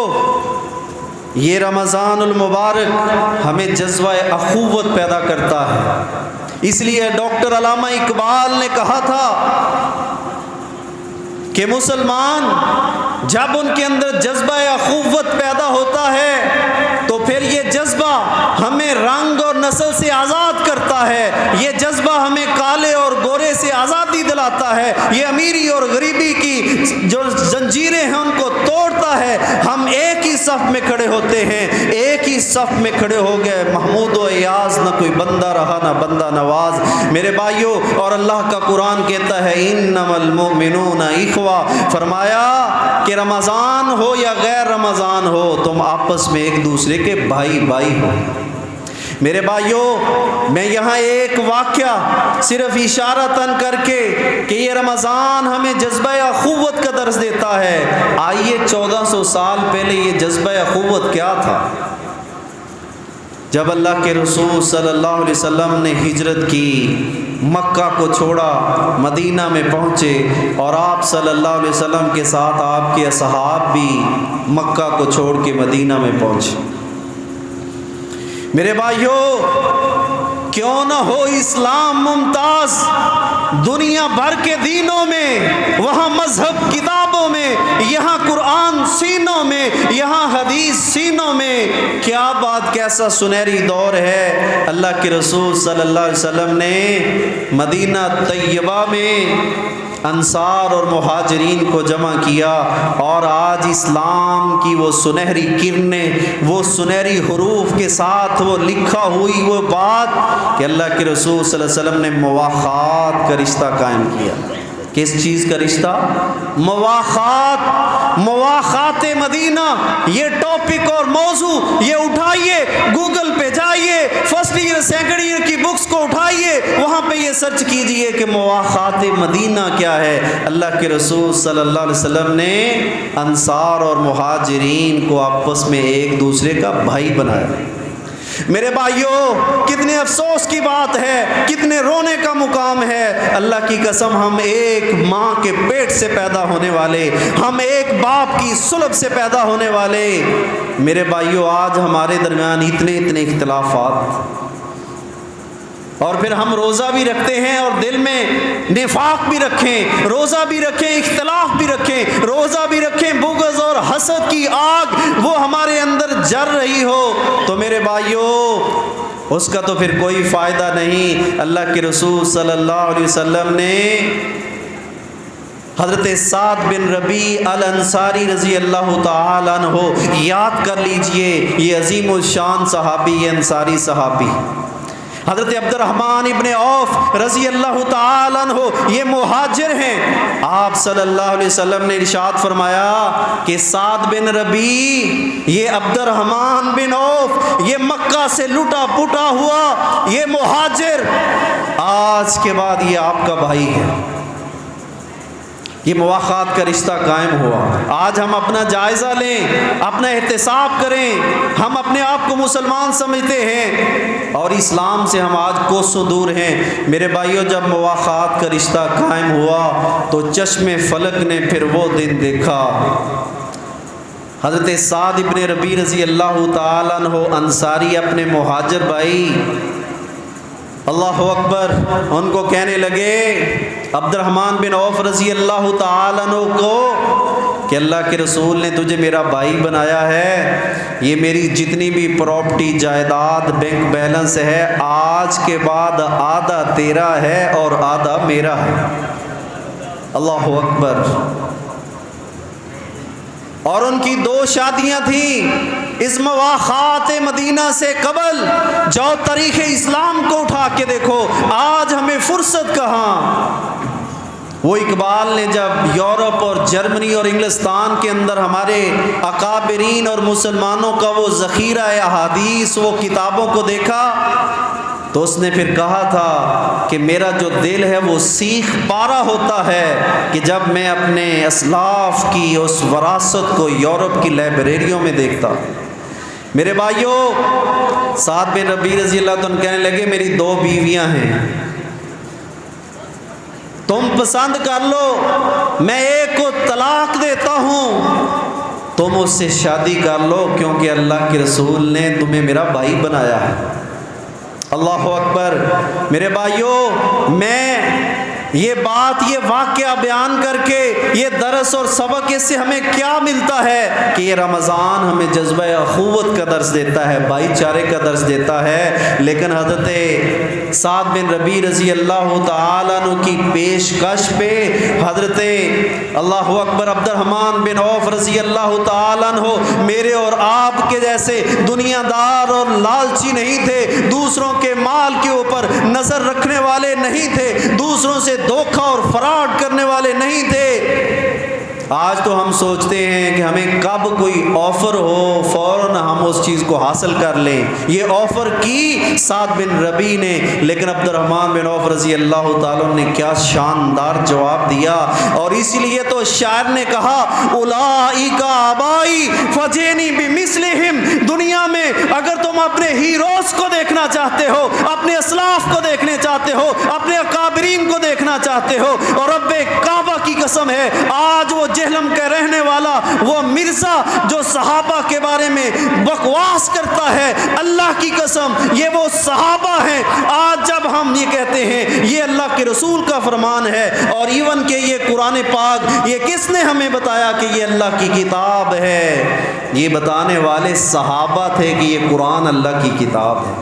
یہ رمضان المبارک ہمیں جذبہ اخوت پیدا کرتا ہے۔ اس لیے ڈاکٹر علامہ اقبال نے کہا تھا کہ مسلمان جب ان کے اندر جذبہ اخوت پیدا ہوتا ہے تو پھر یہ جذبہ ہمیں رنگ اور نسل سے آزاد کرتا ہے، یہ جذبہ ہمیں کالے اور گورے سے آزادی دلاتا ہے، یہ امیری اور غریبی کی جو زنجیریں ہیں ان کو توڑتا ہے۔ ہم ایک ہی صف میں کھڑے ہوتے ہیں، ایک ہی صف میں کھڑے ہو گئے، محمود و ایاز نہ کوئی بندہ رہا نہ بندہ نواز۔ میرے بھائیوں، اور اللہ کا قرآن کہتا ہے انما المؤمنون اخوہ، فرمایا کہ رمضان ہو یا غیر رمضان ہو تم آپس میں ایک دوسرے کے بھائی بھائی ہو۔ میرے بھائیوں، میں یہاں ایک واقعہ صرف اشارتاً کر کے کہ یہ رمضان ہمیں جذبہ اخوت کا درس دیتا ہے۔ آئیے 1400 سال پہلے یہ جذبہ اخوت کیا تھا؟ جب اللہ کے رسول صلی اللہ علیہ وسلم نے ہجرت کی، مکہ کو چھوڑا، مدینہ میں پہنچے، اور آپ صلی اللہ علیہ وسلم کے ساتھ آپ کے اصحاب بھی مکہ کو چھوڑ کے مدینہ میں پہنچے۔ میرے بھائیوں، کیوں نہ ہو اسلام ممتاز دنیا بھر کے دینوں میں، وہاں مذہب کتابوں میں، یہاں قرآن سینوں میں، یہاں حدیث سینوں میں، کیا بات، کیسا سنہری دور ہے۔ اللہ کے رسول صلی اللہ علیہ وسلم نے مدینہ طیبہ میں انصار اور مہاجرین کو جمع کیا، اور آج اسلام کی وہ سنہری کرنیں، وہ سنہری حروف کے ساتھ وہ لکھا ہوئی وہ بات کہ اللہ کے رسول صلی اللہ علیہ وسلم نے مواخات کا رشتہ قائم کیا۔ کس چیز کا رشتہ؟ مواخات مدینہ، یہ ٹاپک اور موضوع یہ اٹھائیے، گوگل پہ جائیے، فرسٹ ایئر سیکنڈ ایئر کی بکس کو اٹھائیے، وہاں پہ یہ سرچ کیجئے کہ مواخات مدینہ کیا ہے۔ اللہ کے رسول صلی اللہ علیہ وسلم نے انصار اور مہاجرین کو آپس میں ایک دوسرے کا بھائی بنایا۔ میرے بھائیوں، کتنے افسوس کی بات ہے، کتنے رونے کا مقام ہے۔ اللہ کی قسم، ہم ایک ماں کے پیٹ سے پیدا ہونے والے، ہم ایک باپ کی صلب سے پیدا ہونے والے، میرے بھائیوں آج ہمارے درمیان اتنے اختلافات، اور پھر ہم روزہ بھی رکھتے ہیں اور دل میں نفاق بھی رکھیں، روزہ بھی رکھیں، اختلاف بھی رکھیں، روزہ بھی رکھیں، بغض اور حسد کی آگ وہ ہمارے اندر جل رہی ہو، تو میرے بھائیوں اس کا تو پھر کوئی فائدہ نہیں۔ اللہ کے رسول صلی اللہ علیہ وسلم نے حضرت سعد بن ربیع الانصاری رضی اللہ تعالی عنہ، یاد کر لیجئے، یہ عظیم الشان صحابی، یہ انصاری صحابی، حضرت عبد الرحمن ابن عوف رضی اللہ تعالی عنہ، یہ مہاجر ہیں۔ آپ صلی اللہ علیہ وسلم نے ارشاد فرمایا کہ سعد بن ربیع، یہ عبد الرحمن بن عوف، یہ مکہ سے لٹا پٹا ہوا یہ مہاجر، آج کے بعد یہ آپ کا بھائی ہے۔ یہ مواخات کا رشتہ قائم ہوا۔ آج ہم اپنا جائزہ لیں، اپنا احتساب کریں، ہم اپنے آپ کو مسلمان سمجھتے ہیں اور اسلام سے ہم آج کوسوں دور ہیں۔ میرے بھائیوں، جب مواخات کا رشتہ قائم ہوا تو چشم فلک نے پھر وہ دن دیکھا، حضرت سعد ابن ربیع رضی اللہ تعالی عنہ انصاری اپنے مہاجر بھائی، اللہ اکبر، ان کو کہنے لگے عبد الرحمن بن عوف رضی اللہ تعالی عنہ کو کہ اللہ کے رسول نے تجھے میرا بھائی بنایا ہے، یہ میری جتنی بھی پراپرٹی جائیداد بینک بیلنس ہے، آج کے بعد آدھا تیرا ہے اور آدھا میرا ہے۔ اللہ اکبر۔ اور ان کی 2 شادیاں تھیں۔ اس مواخات مدینہ سے قبل جاؤ تاریخ اسلام کو اٹھا کے دیکھو، آج ہمیں فرصت کہاں۔ وہ اقبال نے جب یورپ اور جرمنی اور انگلستان کے اندر ہمارے اکابرین اور مسلمانوں کا وہ ذخیرہ احادیث، وہ کتابوں کو دیکھا تو اس نے پھر کہا تھا کہ میرا جو دل ہے وہ سیخ پارا ہوتا ہے کہ جب میں اپنے اسلاف کی اس وراثت کو یورپ کی لائبریریوں میں دیکھتا۔ میرے بھائیوں، سعد بن ربیع رضی اللہ عنہ کہنے لگے میری 2 بیویاں ہیں، تم پسند کر لو، میں ایک کو طلاق دیتا ہوں، تم اس سے شادی کر لو کیونکہ اللہ کے رسول نے تمہیں میرا بھائی بنایا ہے۔ اللہ اکبر۔ میرے بھائیوں، میں یہ بات، یہ واقعہ بیان کر کے یہ درس اور سبق اس سے ہمیں کیا ملتا ہے کہ یہ رمضان ہمیں جذبہ اخوت کا درس دیتا ہے، بھائی چارے کا درس دیتا ہے، لیکن حضرت سعد بن ربیع رضی اللہ تعالیٰ عنہ کی پیشکش پہ حضرت اللہ اکبر عبد الرحمن بن عوف رضی اللہ تعالیٰ عنہ میرے اور آپ کے جیسے دنیا دار اور لالچی نہیں تھے، دوسروں کے مال کے اوپر نظر رکھنے والے نہیں تھے، دوسروں سے دھوکہ اور فراڈ کرنے والے نہیں تھے۔ آج تو ہم سوچتے ہیں کہ ہمیں کب کوئی آفر ہو فوراً ہم اس چیز کو حاصل کر لیں، یہ آفر کی سعد بن ربیع نے، لیکن عبد الرحمن بن عوف رضی اللہ تعالیٰ نے کیا شاندار جواب دیا، اور اسی لیے تو شاعر نے کہا اولئک آبائی فجئنی بمثلہم۔ دنیا میں اگر تم اپنے ہیروز کو دیکھنا چاہتے ہو، اپنے اسلاف کو دیکھنے چاہتے ہو، اپنے اکابرین کو دیکھنا چاہتے ہو، اور رب کعبہ کی قسم ہے آج وہ جہلم کے رہنے والا وہ مرزا جو صحابہ کے بارے میں بکواس کرتا ہے، اللہ کی قسم یہ وہ صحابہ ہیں۔ آج جب ہم یہ کہتے ہیں یہ اللہ کے رسول کا فرمان ہے، اور ایون کہ یہ قرآن پاک، یہ کس نے ہمیں بتایا کہ یہ اللہ کی کتاب ہے؟ یہ بتانے والے صحابہ تھے کہ یہ قرآن اللہ کی کتاب ہے۔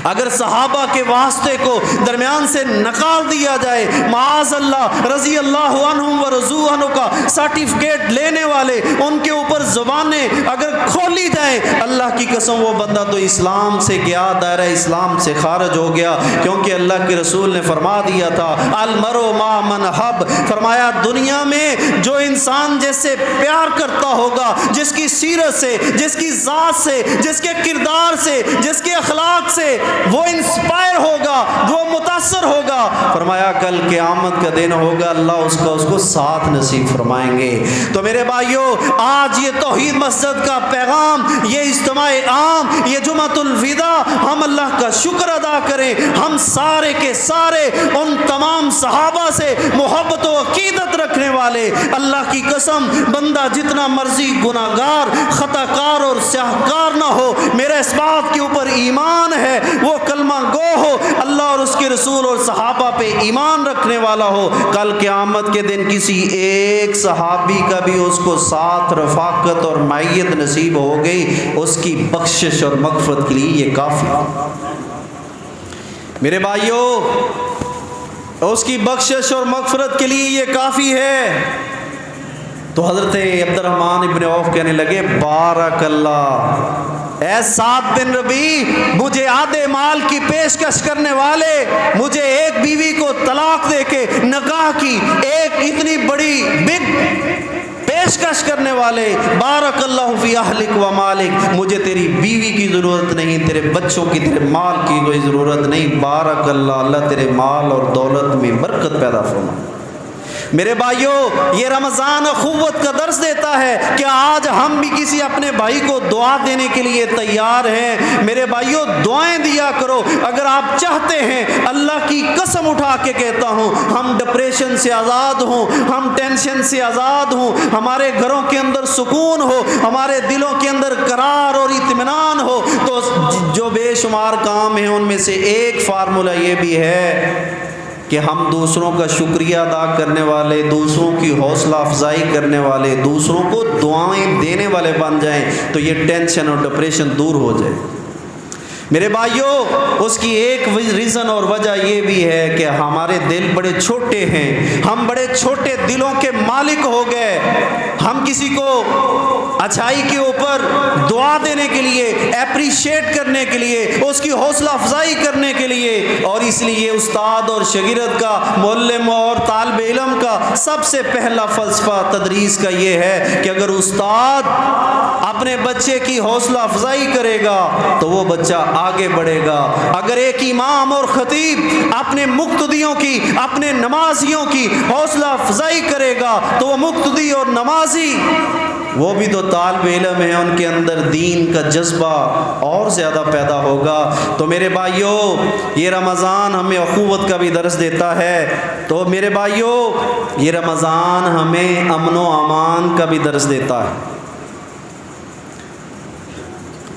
اگر صحابہ کے واسطے کو درمیان سے نکال دیا جائے، معاذ اللہ، رضی اللہ عنہم و رضوا عنہ کا سرٹیفکیٹ لینے والے، ان کے اوپر زبانیں اگر کھولی جائیں، اللہ کی قسم وہ بندہ تو اسلام سے گیا، دائرہ اسلام سے خارج ہو گیا، کیونکہ اللہ کے رسول نے فرما دیا تھا المرء مع من حب، فرمایا دنیا میں جو انسان جیسے پیار کرتا ہوگا، جس کی سیرت سے، جس کی ذات سے، جس کے کردار سے، جس کے اخلاق سے وہ انسپائر ہوگا، وہ متاثر ہوگا، فرمایا کل قیامت کا دن ہوگا، اللہ اس کو ساتھ نصیب فرمائیں گے۔ تو میرے بھائیوں، آج یہ توحید مسجد کا پیغام، یہ اجتماع عام، یہ جمعۃ الوداع، ہم اللہ کا شکر ادا کریں، ہم سارے کے سارے ان تمام صحابہ سے محبت و عقیدت رکھنے والے، اللہ کی قسم بندہ جتنا مرضی گناہگار، خطا کار اور سیاہکار نہ ہو، میرا اس بات کے اوپر ایمان ہے، وہ کلمہ گو ہو، اللہ اور اس کے رسول اور صحابہ پہ ایمان رکھنے والا ہو، کل قیامت کے دن کسی ایک صحابی کا بھی اس کو ساتھ رفاقت اور معیت نصیب ہو گئی، اس کی بخشش اور مغفرت کے لیے یہ کافی ہے۔ میرے بھائیوں، اس کی بخشش اور مغفرت کے لیے یہ کافی ہے۔ تو حضرت عبد الرحمن ابن عوف کہنے لگے بارک اللہ، اے 7 بن ربیع، مجھے آدھے مال کی پیشکش کرنے والے، مجھے ایک بیوی کو طلاق دے کے نکاح کی ایک اتنی بڑی بگ پیشکش کرنے والے، بارک اللہ فی اہلک و مالک، مجھے تیری بیوی کی ضرورت نہیں، تیرے بچوں کی، تیرے مال کی کوئی ضرورت نہیں، بارک اللہ، اللہ تیرے مال اور دولت میں برکت پیدا فرما۔ میرے بھائیوں، یہ رمضان اخوت کا درس دیتا ہے کہ آج ہم بھی کسی اپنے بھائی کو دعا دینے کے لیے تیار ہیں۔ میرے بھائیوں، دعائیں دیا کرو اگر آپ چاہتے ہیں، اللہ کی قسم اٹھا کے کہتا ہوں، ہم ڈپریشن سے آزاد ہوں، ہم ٹینشن سے آزاد ہوں، ہمارے گھروں کے اندر سکون ہو، ہمارے دلوں کے اندر قرار اور اطمینان ہو، تو جو بے شمار کام ہیں ان میں سے ایک فارمولہ یہ بھی ہے کہ ہم دوسروں کا شکریہ ادا کرنے والے، دوسروں کی حوصلہ افزائی کرنے والے، دوسروں کو دعائیں دینے والے بن جائیں، تو یہ ٹینشن اور ڈپریشن دور ہو جائے۔ میرے بھائیوں، اس کی ایک ریزن اور وجہ یہ بھی ہے کہ ہمارے دل بڑے چھوٹے ہیں، ہم بڑے چھوٹے دلوں کے مالک ہو گئے، ہم کسی کو اچھائی کے اوپر دعا دینے کے لیے، اپریشیٹ کرنے کے لیے، اس کی حوصلہ افزائی کرنے کے لیے، اور اس لیے استاد اور شاگرد کا، معلم اور طالب علم کا سب سے پہلا فلسفہ تدریس کا یہ ہے کہ اگر استاد اپنے بچے کی حوصلہ افزائی کرے گا تو وہ بچہ آگے بڑھے گا، اگر ایک امام اور خطیب اپنے مقتدیوں کی، اپنے نمازیوں کی حوصلہ افزائی کرے گا تو وہ مقتدی اور نمازی، وہ بھی تو طالب علم ہیں، ان کے اندر دین کا جذبہ اور زیادہ پیدا ہوگا۔ تو میرے بھائیوں، یہ رمضان ہمیں اخوت کا بھی درس دیتا ہے، تو میرے بھائیوں، یہ رمضان ہمیں امن و امان کا بھی درس دیتا ہے۔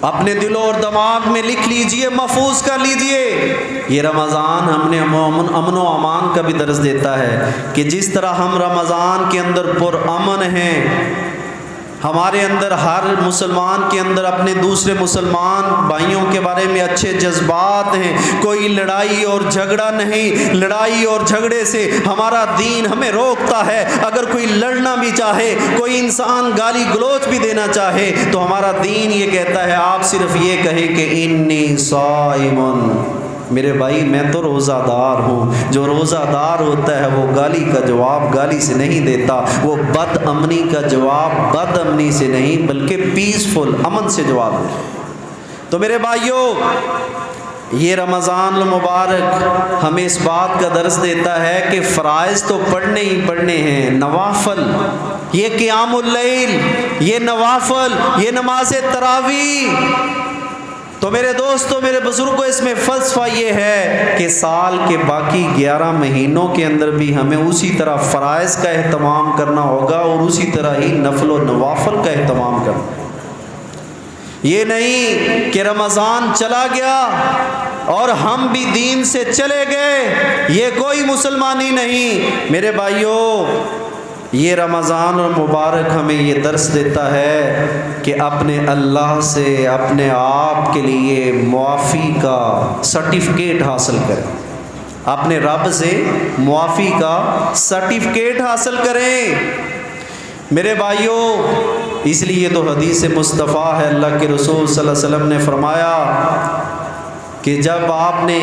اپنے دلوں اور دماغ میں لکھ لیجئے، محفوظ کر لیجئے، یہ رمضان ہم نے امن و امان کا بھی درس دیتا ہے کہ جس طرح ہم رمضان کے اندر پر امن ہیں، ہمارے اندر، ہر مسلمان کے اندر اپنے دوسرے مسلمان بھائیوں کے بارے میں اچھے جذبات ہیں، کوئی لڑائی اور جھگڑا نہیں، لڑائی اور جھگڑے سے ہمارا دین ہمیں روکتا ہے۔ اگر کوئی لڑنا بھی چاہے، کوئی انسان گالی گلوچ بھی دینا چاہے، تو ہمارا دین یہ کہتا ہے آپ صرف یہ کہیں کہ انی صائم، میرے بھائی میں تو روزہ دار ہوں۔ جو روزہ دار ہوتا ہے وہ گالی کا جواب گالی سے نہیں دیتا، وہ بد امنی کا جواب بد امنی سے نہیں بلکہ پیسفل امن سے جواب دیتا۔ تو میرے بھائیوں، یہ رمضان المبارک ہمیں اس بات کا درس دیتا ہے کہ فرائض تو پڑھنے ہی پڑھنے ہیں، نوافل، یہ قیام اللیل، یہ نوافل، یہ نماز تراویح۔ تو میرے دوستو، میرے بزرگوں، اس میں فلسفہ یہ ہے کہ سال کے باقی 11 مہینوں کے اندر بھی ہمیں اسی طرح فرائض کا اہتمام کرنا ہوگا اور اسی طرح ہی نفل و نوافل کا اہتمام کرنا۔ یہ نہیں کہ رمضان چلا گیا اور ہم بھی دین سے چلے گئے، یہ کوئی مسلمانی نہیں۔ میرے بھائیوں، یہ رمضان المبارک ہمیں یہ درس دیتا ہے کہ اپنے اللہ سے اپنے آپ کے لیے معافی کا سرٹیفکیٹ حاصل کریں، اپنے رب سے معافی کا سرٹیفکیٹ حاصل کریں میرے بھائیوں۔ اس لیے تو حدیث مصطفیٰ ہے، اللہ کے رسول صلی اللہ علیہ وسلم نے فرمایا کہ جب آپ نے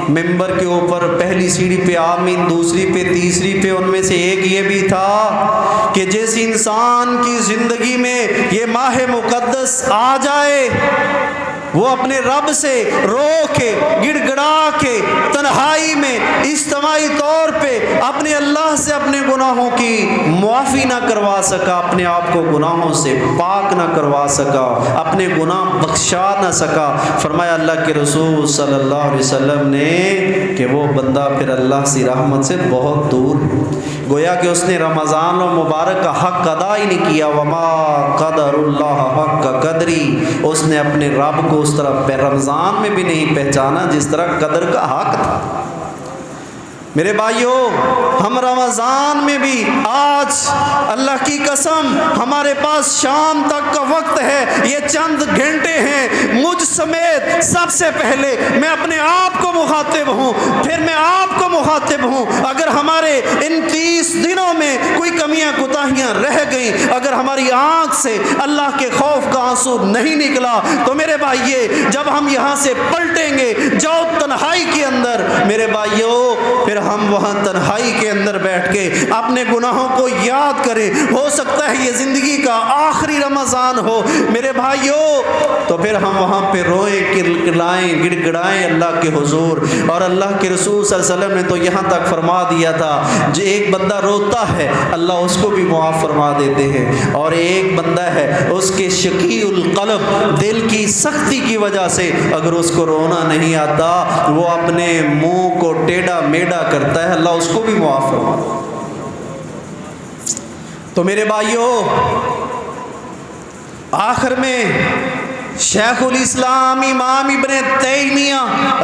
ممبر کے اوپر پہلی سیڑھی پہ آمین، دوسری پہ، تیسری پہ، ان میں سے ایک یہ بھی تھا کہ جس انسان کی زندگی میں یہ ماہ مقدس آ جائے وہ اپنے رب سے رو کے گڑ گڑا کے تنہائی میں اجتماعی طور پہ اپنے اللہ سے اپنے گناہوں کی معافی نہ کروا سکا، اپنے آپ کو گناہوں سے پاک نہ کروا سکا، اپنے گناہ بخشا نہ سکا، فرمایا اللہ کے رسول صلی اللہ علیہ وسلم نے کہ وہ بندہ پھر اللہ سے رحمت سے بہت دور ہے۔ گویا کہ اس نے رمضان المبارک کا حق ادا ہی نہیں کیا، وما قدر اللہ حق قدری، اس نے اپنے رب کو اس طرح رمضان میں بھی نہیں پہچانا جس طرح قدر کا حق تھا۔ میرے بھائیوں، ہم رمضان میں بھی آج اللہ کی قسم ہمارے پاس شام تک کا وقت ہے، یہ چند گھنٹے ہیں، مجھ سمیت سب سے پہلے میں اپنے آپ کو مخاطب ہوں، پھر میں آپ کو مخاطب ہوں۔ اگر ہمارے ان 30 دنوں میں کوئی کمیاں کوتاہیاں رہ گئیں، اگر ہماری آنکھ سے اللہ کے خوف کا آنسو نہیں نکلا تو میرے بھائیے جب ہم یہاں سے پلٹیں گے جاؤ تنہائی کے اندر، میرے بھائیوں پھر ہم وہاں تنہائی کے اندر بیٹھ کے اپنے گناہوں کو یاد کریں، ہو سکتا ہے یہ زندگی کا آخری رمضان ہو میرے بھائیوں، تو پھر ہم وہاں پہ روئیں، کرلائیں، گڑ گڑائیں اللہ کے حضور۔ اور اللہ کے رسول صلی اللہ علیہ وسلم نے تو یہاں تک فرما دیا تھا جو ایک بندہ روتا ہے اللہ اس کو بھی معاف فرما دیتے ہیں، اور ایک بندہ ہے اس کے شقی القلب دل کی سختی کی وجہ سے اگر اس کو رونا نہیں آتا وہ اپنے منہ کو ٹیڑھا میڑھا کرتا ہے، اللہ اس کو بھی معاف فرما۔ تو میرے بھائیوں آخر میں شیخ الاسلام امام ابن تیمیہ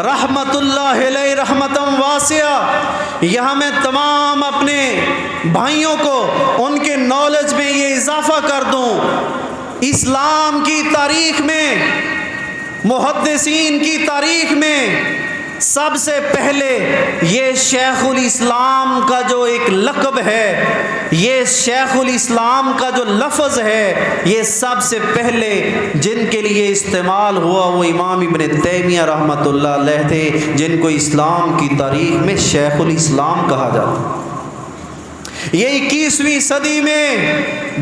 رحمت اللہ علیہ رحمتم واسعہ، یہاں میں تمام اپنے بھائیوں کو ان کے نالج میں یہ اضافہ کر دوں، اسلام کی تاریخ میں، محدثین کی تاریخ میں سب سے پہلے یہ شیخ الاسلام کا جو ایک لقب ہے، یہ شیخ الاسلام کا جو لفظ ہے، یہ سب سے پہلے جن کے لیے استعمال ہوا وہ امام ابن تیمیہ رحمۃ اللہ علیہ تھے، جن کو اسلام کی تاریخ میں شیخ الاسلام کہا جاتا ہے۔ یہ 21ویں صدی میں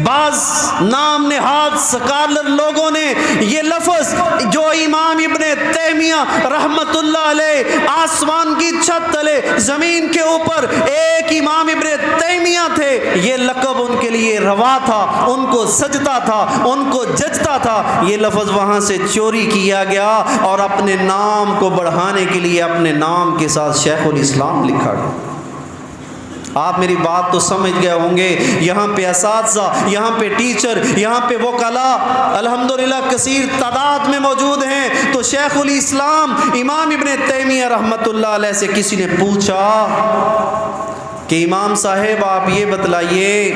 بعض نام نہاد سکالر لوگوں نے یہ لفظ جو امام ابن تیمیہ رحمت اللہ علیہ آسمان کی چھت تلے زمین کے اوپر ایک امام ابن تیمیہ تھے، یہ لقب ان کے لیے روا تھا، ان کو سجتا تھا، ان کو جچتا تھا، یہ لفظ وہاں سے چوری کیا گیا اور اپنے نام کو بڑھانے کے لیے اپنے نام کے ساتھ شیخ الاسلام لکھا گیا۔ آپ میری بات تو سمجھ گئے ہوں گے، یہاں پہ اساتذہ، یہاں پہ ٹیچر، یہاں پہ وکلاء الحمدللہ کثیر تعداد میں موجود ہیں۔ تو شیخ الاسلام امام ابن تیمیہ رحمت اللہ علیہ سے کسی نے پوچھا کہ امام صاحب آپ یہ بتلائیے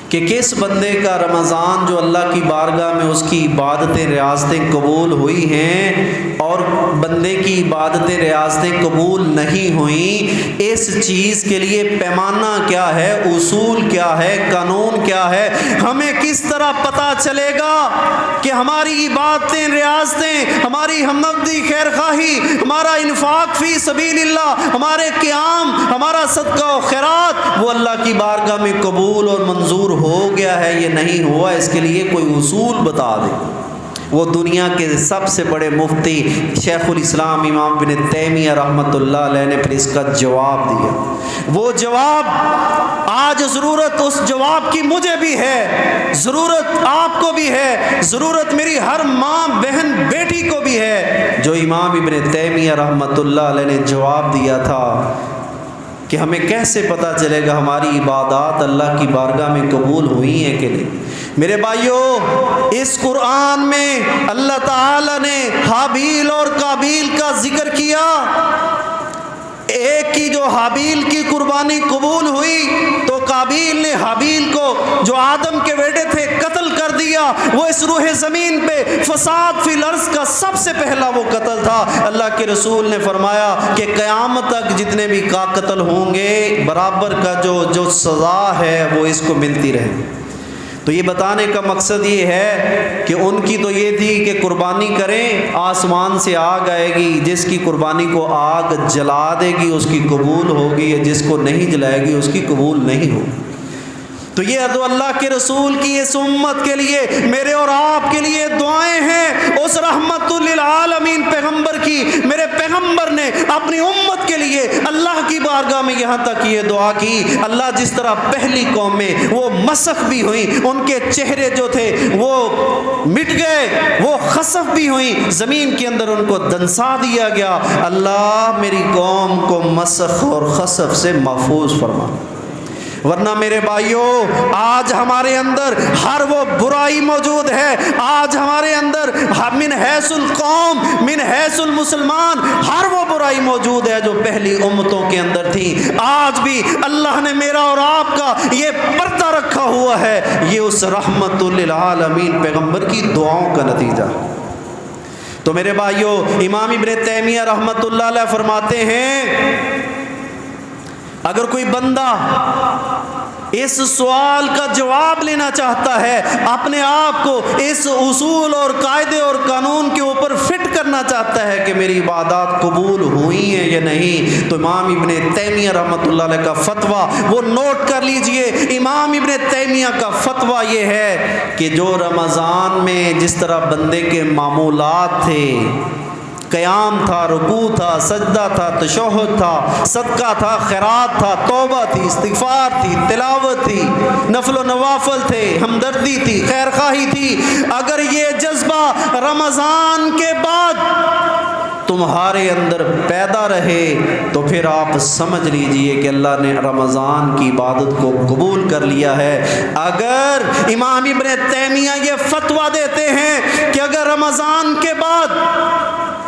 کہ کس بندے کا رمضان جو اللہ کی بارگاہ میں اس کی عبادتیں ریاضتیں قبول ہوئی ہیں اور بندے کی عبادتیں ریاضتیں قبول نہیں ہوئیں، اس چیز کے لیے پیمانہ کیا ہے، اصول کیا ہے، قانون کیا ہے، ہمیں کس طرح پتہ چلے گا کہ ہماری عبادتیں ریاضتیں، ہماری ہمدردی خیر خواہی، ہمارا انفاق فی سبیل اللہ، ہمارے قیام، ہمارا صدقہ و خیرات وہ اللہ کی بارگاہ میں قبول اور منظور ہو گیا ہے یہ نہیں ہوا، اس کے لیے کوئی اصول بتا دے۔ وہ دنیا کے سب سے بڑے مفتی شیخ الاسلام امام ابن تیمیہ رحمت اللہ علیہ نے پھر اس کا جواب دیا۔ وہ جواب آج ضرورت اس جواب کی مجھے بھی ہے، ضرورت آپ کو بھی ہے، ضرورت میری ہر ماں بہن بیٹی کو بھی ہے، جو امام ابن تیمیہ رحمت اللہ علیہ نے جواب دیا تھا کہ ہمیں کیسے پتہ چلے گا ہماری عبادات اللہ کی بارگاہ میں قبول ہوئی ہیں کہ نہیں۔ میرے بھائیوں اس قرآن میں اللہ تعالی نے حابیل اور قابیل کا ذکر کیا، ایک کی جو حابیل کی قربانی قبول ہوئی تو قابیل نے حابیل کو جو آدم کے بیٹے تھے قتل کر دیا. وہ اس روح زمین پہ فساد فی الارض کا سب سے پہلا وہ قتل تھا. اللہ کے رسول نے فرمایا کہ قیامت تک جتنے بھی قتل ہوں گے برابر کا جو سزا ہے وہ اس کو ملتی رہے. تو یہ بتانے کا مقصد یہ ہے کہ ان کی تو یہ تھی کہ قربانی کریں, آسمان سے آگ آئے گی, جس کی قربانی کو آگ جلا دے گی اس کی قبول ہوگی, جس کو نہیں جلائے گی اس کی قبول نہیں ہوگی. تو یہ تو اللہ کے رسول کی اس امت کے لیے, میرے اور آپ کے لیے دعائیں ہیں. اس رحمت للعالمین پیغمبر کی, میرے پیغمبر نے اپنی امت کے لیے اللہ کی بارگاہ میں یہاں تک یہ دعا کی, اللہ جس طرح پہلی قوم میں وہ مسخ بھی ہوئیں, ان کے چہرے جو تھے وہ مٹ گئے, وہ خسف بھی ہوئیں, زمین کے اندر ان کو دنسا دیا گیا, اللہ میری قوم کو مسخ اور خسف سے محفوظ فرما. ورنہ میرے بھائیوں آج ہمارے اندر ہر وہ برائی موجود ہے, آج ہمارے اندر من حیث القوم من حیث المسلمان ہر وہ برائی موجود ہے جو پہلی امتوں کے اندر تھی. آج بھی اللہ نے میرا اور آپ کا یہ پردہ رکھا ہوا ہے, یہ اس رحمت للعالمین پیغمبر کی دعاؤں کا نتیجہ. تو میرے بھائیوں امام ابن تیمیہ رحمت اللہ علیہ فرماتے ہیں اگر کوئی بندہ اس سوال کا جواب لینا چاہتا ہے, اپنے آپ کو اس اصول اور قاعدے اور قانون کے اوپر فٹ کرنا چاہتا ہے کہ میری عبادات قبول ہوئی ہیں یا نہیں, تو امام ابن تیمیہ رحمۃ اللہ علیہ کا فتویٰ وہ نوٹ کر لیجئے. امام ابن تیمیہ کا فتویٰ یہ ہے کہ جو رمضان میں جس طرح بندے کے معمولات تھے, قیام تھا, رکوع تھا, سجدہ تھا, تشہد تھا, صدقہ تھا, خیرات تھا, توبہ تھی, استغفار تھی, تلاوت تھی, نفل و نوافل تھے, ہمدردی تھی, خیر خواہی تھی, اگر یہ جذبہ رمضان کے بعد تمہارے اندر پیدا رہے تو پھر آپ سمجھ لیجئے کہ اللہ نے رمضان کی عبادت کو قبول کر لیا ہے. اگر امام ابن تیمیہ یہ فتویٰ دیتے ہیں کہ اگر رمضان کے بعد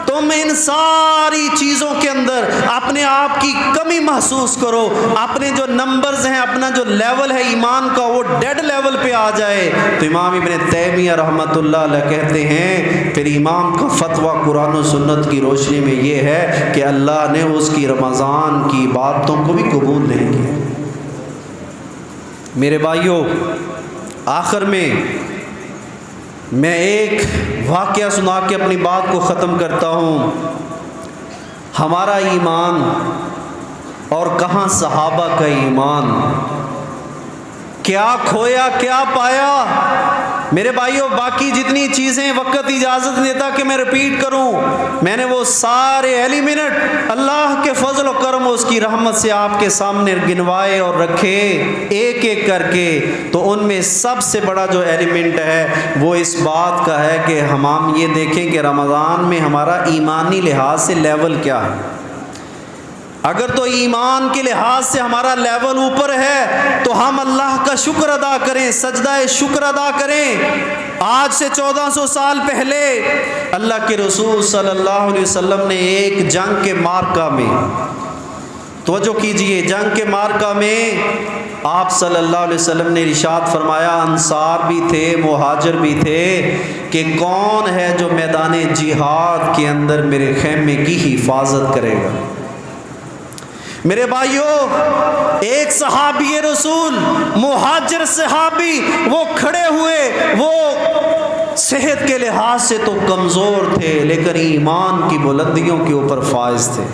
تم ان ساری چیزوں کے اندر اپنے آپ کی کمی محسوس کرو, اپنے جو نمبرز ہیں, اپنا جو لیول ہے ایمان کا وہ ڈیڈ لیول پہ آ جائے, تو امام ابن تیمیہ رحمت اللہ علیہ کہتے ہیں پھر امام کا فتویٰ قرآن و سنت کی روشنی میں یہ ہے کہ اللہ نے اس کی رمضان کی عبادتوں کو بھی قبول نہیں کیا. میرے بھائیوں آخر میں ایک واقعہ سنا کے اپنی بات کو ختم کرتا ہوں. ہمارا ایمان اور کہاں صحابہ کا ایمان, کیا کھویا کیا پایا. میرے بھائیوں باقی جتنی چیزیں وقت اجازت دیتا کہ میں ریپیٹ کروں, میں نے وہ سارے ایلیمنٹ اللہ کے فضل و کرم اس کی رحمت سے آپ کے سامنے گنوائے اور رکھے ایک ایک کر کے. تو ان میں سب سے بڑا جو ایلیمنٹ ہے وہ اس بات کا ہے کہ ہم یہ دیکھیں کہ رمضان میں ہمارا ایمانی لحاظ سے لیول کیا ہے. اگر تو ایمان کے لحاظ سے ہمارا لیول اوپر ہے تو ہم اللہ کا شکر ادا کریں, سجدہ شکر ادا کریں. آج سے 1400 سال پہلے اللہ کے رسول صلی اللہ علیہ وسلم نے ایک جنگ کے مارکہ میں, توجہ کیجئے, جنگ کے مارکہ میں آپ صلی اللہ علیہ وسلم نے ارشاد فرمایا, انصار بھی تھے مہاجر بھی تھے, کہ کون ہے جو میدان جہاد کے اندر میرے خیمے کی حفاظت کرے گا. میرے بھائیوں ایک صحابی رسول مہاجر صحابی وہ کھڑے ہوئے, وہ صحت کے لحاظ سے تو کمزور تھے لیکن ایمان کی بلندیوں کے اوپر فائز تھے.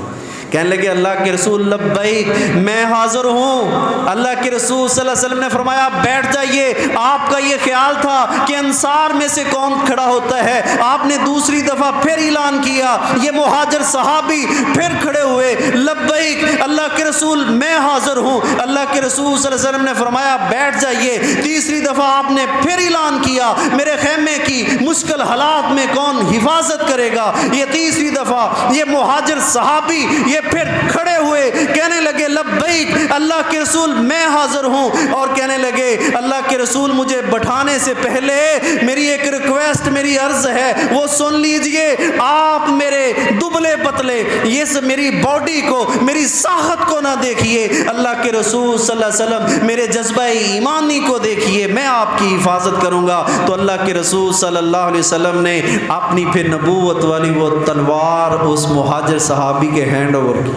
کہنے لگے اللہ کے رسول لبیک, میں حاضر ہوں. اللہ کے رسول صلی اللہ علیہ وسلم نے فرمایا بیٹھ جائیے. آپ کا یہ خیال تھا کہ انصار میں سے کون کھڑا ہوتا ہے, آپ نے دوسری دفعہ پھر اعلان کیا, یہ مہاجر صحابی پھر کھڑے ہوئے, لبیک اللہ کے رسول میں حاضر ہوں. اللہ کے رسول صلی اللہ علیہ وسلم نے فرمایا بیٹھ جائیے. تیسری دفعہ آپ نے پھر اعلان کیا, میرے خیمے کی مشکل حالات میں کون حفاظت کرے گا. یہ تیسری دفعہ یہ مہاجر صحابی یہ پھر کھڑے ہوئے, کہنے لگے لبیک اللہ کے رسول میں حاضر ہوں, اور کہنے لگے اللہ کے رسول مجھے بٹھانے سے پہلے میری ایک ریکویسٹ، میری عرض ہے وہ سن لیجئے، آپ میرے دبلے پتلے یہ میری باڈی کو، میری ساخت کو نہ دیکھیے، اللہ کے رسول صلی اللہ علیہ وسلم میرے جذبہ ایمانی کو دیکھیے، میں آپ کی حفاظت کروں گا۔ تو اللہ کے رسول صلی اللہ علیہ وسلم نے اپنی پھر نبوت والی وہ تلوار اس مہاجر صحابی کے ہینڈ اوور کی۔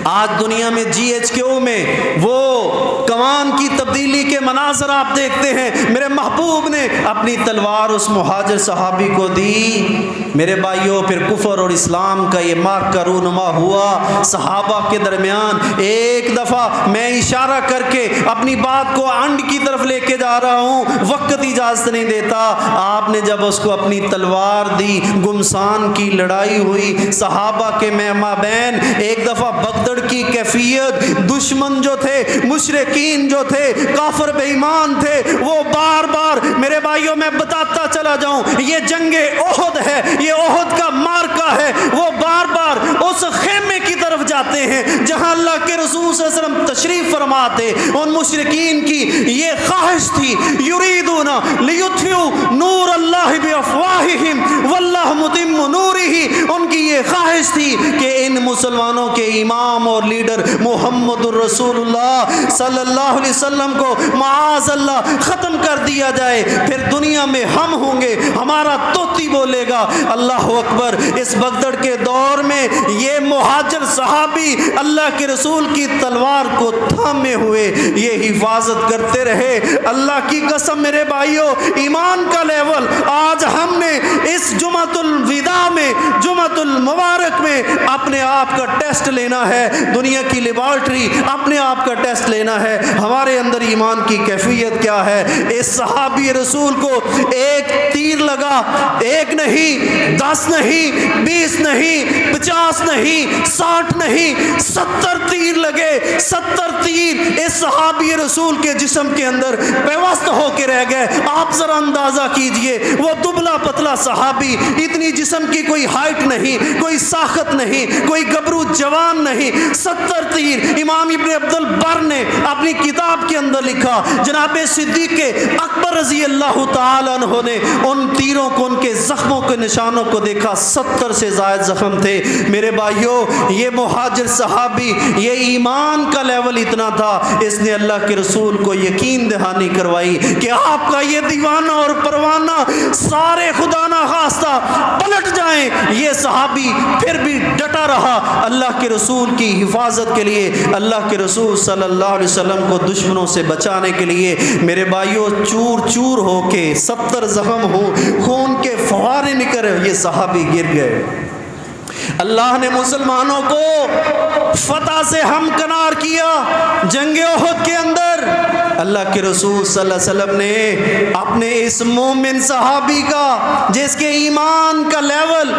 آج دنیا میں GHQ میں وہ کمان کی تبدیلی کے مناظر آپ دیکھتے ہیں، میرے محبوب نے اپنی تلوار اس مہاجر صحابی کو دی۔ میرے بھائیوں، پھر کفر اور اسلام کا یہ مارکا رونما ہوا صحابہ کے درمیان۔ ایک دفعہ میں اشارہ کر کے اپنی بات کو اینڈ کی طرف لے کے جا رہا ہوں، وقت اجازت نہیں دیتا۔ آپ نے جب اس کو اپنی تلوار دی، گمسان کی لڑائی ہوئی صحابہ کے مابین، ایک دفعہ بغداد کی کیفیت، دشمن جو تھے، مشرکین جو تھے، کافر بے ایمان تھے، وہ بار بار، میرے بھائیوں میں بتاتا چلا جاؤں، یہ جنگ احد ہے، یہ احد کا مارکا ہے، وہ بار بار اس خیمے کی طرف جاتے ہیں جہاں اللہ کے رسول صلی اللہ علیہ وسلم تشریف فرماتے۔ ان مشرکین کی یہ خواہش تھی، یریدون لیطفئوا نور اللہ بافواہہم واللہ متم نورہ، ان کی یہ خواہش تھی کہ ان مسلمانوں کے امام اور لیڈر محمد الرسول اللہ صلی اللہ علیہ وسلم کو معاذ اللہ ختم کر دیا جائے، پھر دنیا میں ہم ہوں گے، ہمارا توتی بولے گا۔ اللہ اکبر۔ اس بغداد کے دور میں یہ مہاجر صحابی اللہ کے رسول کی تلوار کو تھامے ہوئے یہ حفاظت کرتے رہے۔ اللہ کی قسم میرے بھائیوں، ایمان کا لیول آج ہم نے اس جمعۃ الوداع میں، جمعۃ المبارک میں اپنے آپ کا ٹیسٹ لینا ہے، دنیا کی لیبارٹری اپنے آپ کا ٹیسٹ لینا ہے، ہمارے اندر ایمان کی کیفیت کیا ہے۔ اس صحابی رسول کو ایک تیر لگا، ایک نہیں، 10 نہیں، 20 نہیں، 50 نہیں، 60 نہیں، 70 تیر لگے۔ 70 تیر اس صحابی رسول کے جسم کے اندر پیوست ہو کے رہ گئے۔ آپ ذرا اندازہ کیجئے، وہ دبلا پتلا صحابی، اتنی جسم کی کوئی ہائٹ نہیں، کوئی ساخت نہیں، کوئی گبرو جوان نہیں، 70 تیر۔ امام ابن عبد البر نے اپنی کتاب کے اندر لکھا، جناب صدیق اکبر رضی اللہ تعالی عنہ نے ان تیروں کو، ان کے زخموں کے نشانوں کو دیکھا، 70 سے زائد زخم تھے۔ میرے بھائیوں، یہ مہاجر صحابی، یہ ایمان کا لیول اتنا تھا، اس نے اللہ کے رسول کو یقین دہانی کروائی کہ آپ کا یہ دیوانہ اور پروانہ سارے خدا نہ خواستہ پلٹ جائیں۔ یہ صحابی پھر بھی ڈٹا رہا اللہ کے رسول کی حفاظت کے لیے، اللہ کے رسول صلی اللہ علیہ وسلم کو دشمنوں سے بچانے کے لیے۔ میرے بھائیوں، چور چور ہو کے 70 زخم ہو، خون کے فوارے نکل، یہ صحابی گر گئے۔ اللہ نے مسلمانوں کو فتح سے ہمکنار کیا۔ جنگ احد کے اندر اللہ کے رسول صلی اللہ علیہ وسلم نے اپنے اس مومن صحابی کا، جس کے ایمان کا لیول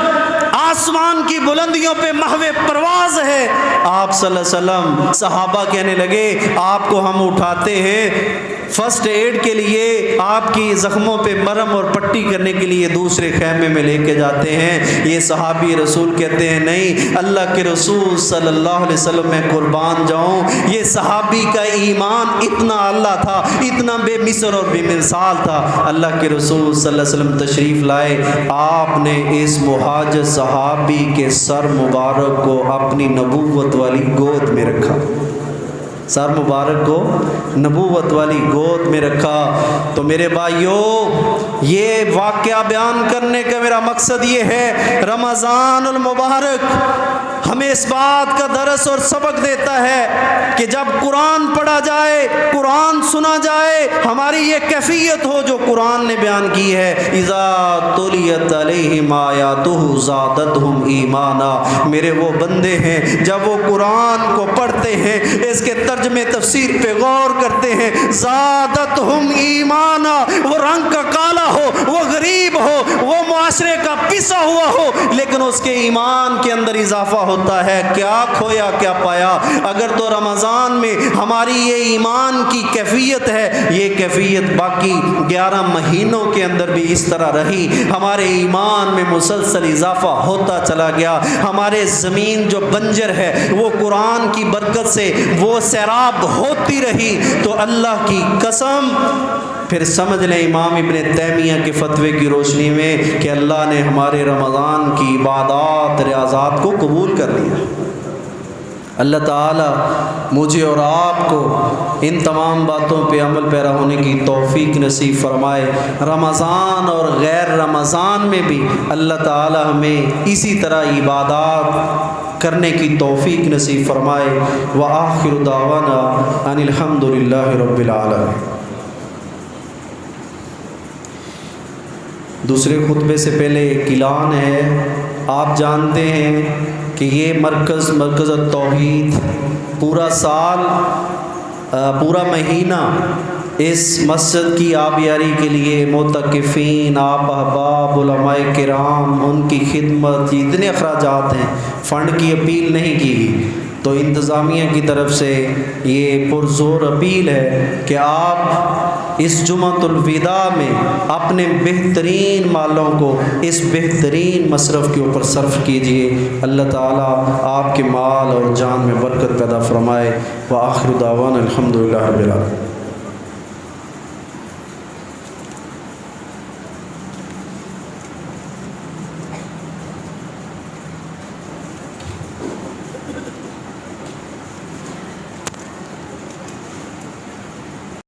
آسمان کی بلندیوں پہ محو پرواز ہے، آپ صلی اللہ علیہ وسلم، صحابہ کہنے لگے آپ کو ہم اٹھاتے ہیں فرسٹ ایڈ کے لیے، آپ کی زخموں پہ مرہم اور پٹی کرنے کے لیے دوسرے خیمے میں لے کے جاتے ہیں۔ یہ صحابی رسول کہتے ہیں نہیں، اللہ کے رسول صلی اللہ علیہ وسلم میں قربان جاؤں۔ یہ صحابی کا ایمان اتنا اللہ تھا، اتنا بے مثل اور بے مثال تھا۔ اللہ کے رسول صلی اللہ علیہ وسلم تشریف لائے، آپ نے اس مہاجر صحابی کے سر مبارک کو اپنی نبوت والی گود میں رکھا، سر مبارک کو نبوت والی گود میں رکھا۔ تو میرے بھائیوں، یہ واقعہ بیان کرنے کا میرا مقصد یہ ہے، رمضان المبارک ہمیں اس بات کا درس اور سبق دیتا ہے کہ جب قرآن پڑھا جائے، قرآن سنا جائے، ہماری یہ کیفیت ہو جو قرآن نے بیان کی ہے، اذا تلیت علیہم آیاتہ زادتہم ایمانا۔ میرے وہ بندے ہیں جب وہ قرآن کو پڑھتے ہیں، اس کے ترجمے تفسیر پہ غور کرتے ہیں، زادتہم ایمانا، وہ رنگ کا کالا ہو، وہ غریب ہو، وہ معاشرے کا پسا ہوا ہو، لیکن اس کے ایمان کے اندر اضافہ ہوتا ہے کیا کھویا کیا پایا۔ اگر تو رمضان میں ہماری یہ ایمان کی کیفیت ہے، یہ کیفیت باقی 11 مہینوں کے اندر بھی اس طرح رہی، ہمارے ایمان میں مسلسل اضافہ ہوتا چلا گیا، ہمارے زمین جو بنجر ہے وہ قرآن کی برکت سے وہ سیراب ہوتی رہی، تو اللہ کی قسم پھر سمجھ لیں امام ابن تیمیہ کے فتوے کی روشنی میں کہ اللہ نے ہمارے رمضان کی عبادات ریاضات کو قبول کر لیا۔ اللہ تعالیٰ مجھے اور آپ کو ان تمام باتوں پہ عمل پیرا ہونے کی توفیق نصیب فرمائے۔ رمضان اور غیر رمضان میں بھی اللہ تعالیٰ ہمیں اسی طرح عبادات کرنے کی توفیق نصیب فرمائے۔ وآخر دعوانا ان الحمد للہ رب العالمین۔ دوسرے خطبے سے پہلے ایک اعلان ہے۔ آپ جانتے ہیں کہ یہ مرکز التوحید پورا سال پورا مہینہ اس مسجد کی آبیاری کے لیے معتکفین، آپ احباب، علماء کرام، ان کی خدمت، جتنے اخراجات ہیں، فنڈ کی اپیل نہیں کی گئی، تو انتظامیہ کی طرف سے یہ پرزور اپیل ہے کہ آپ اس جمعۃ الوداع میں اپنے بہترین مالوں کو اس بہترین مصرف کے اوپر صرف کیجیے۔ اللہ تعالیٰ آپ کے مال اور جان میں برکت پیدا فرمائے۔ وآخر دعوانا الحمد للہ رب العالمین۔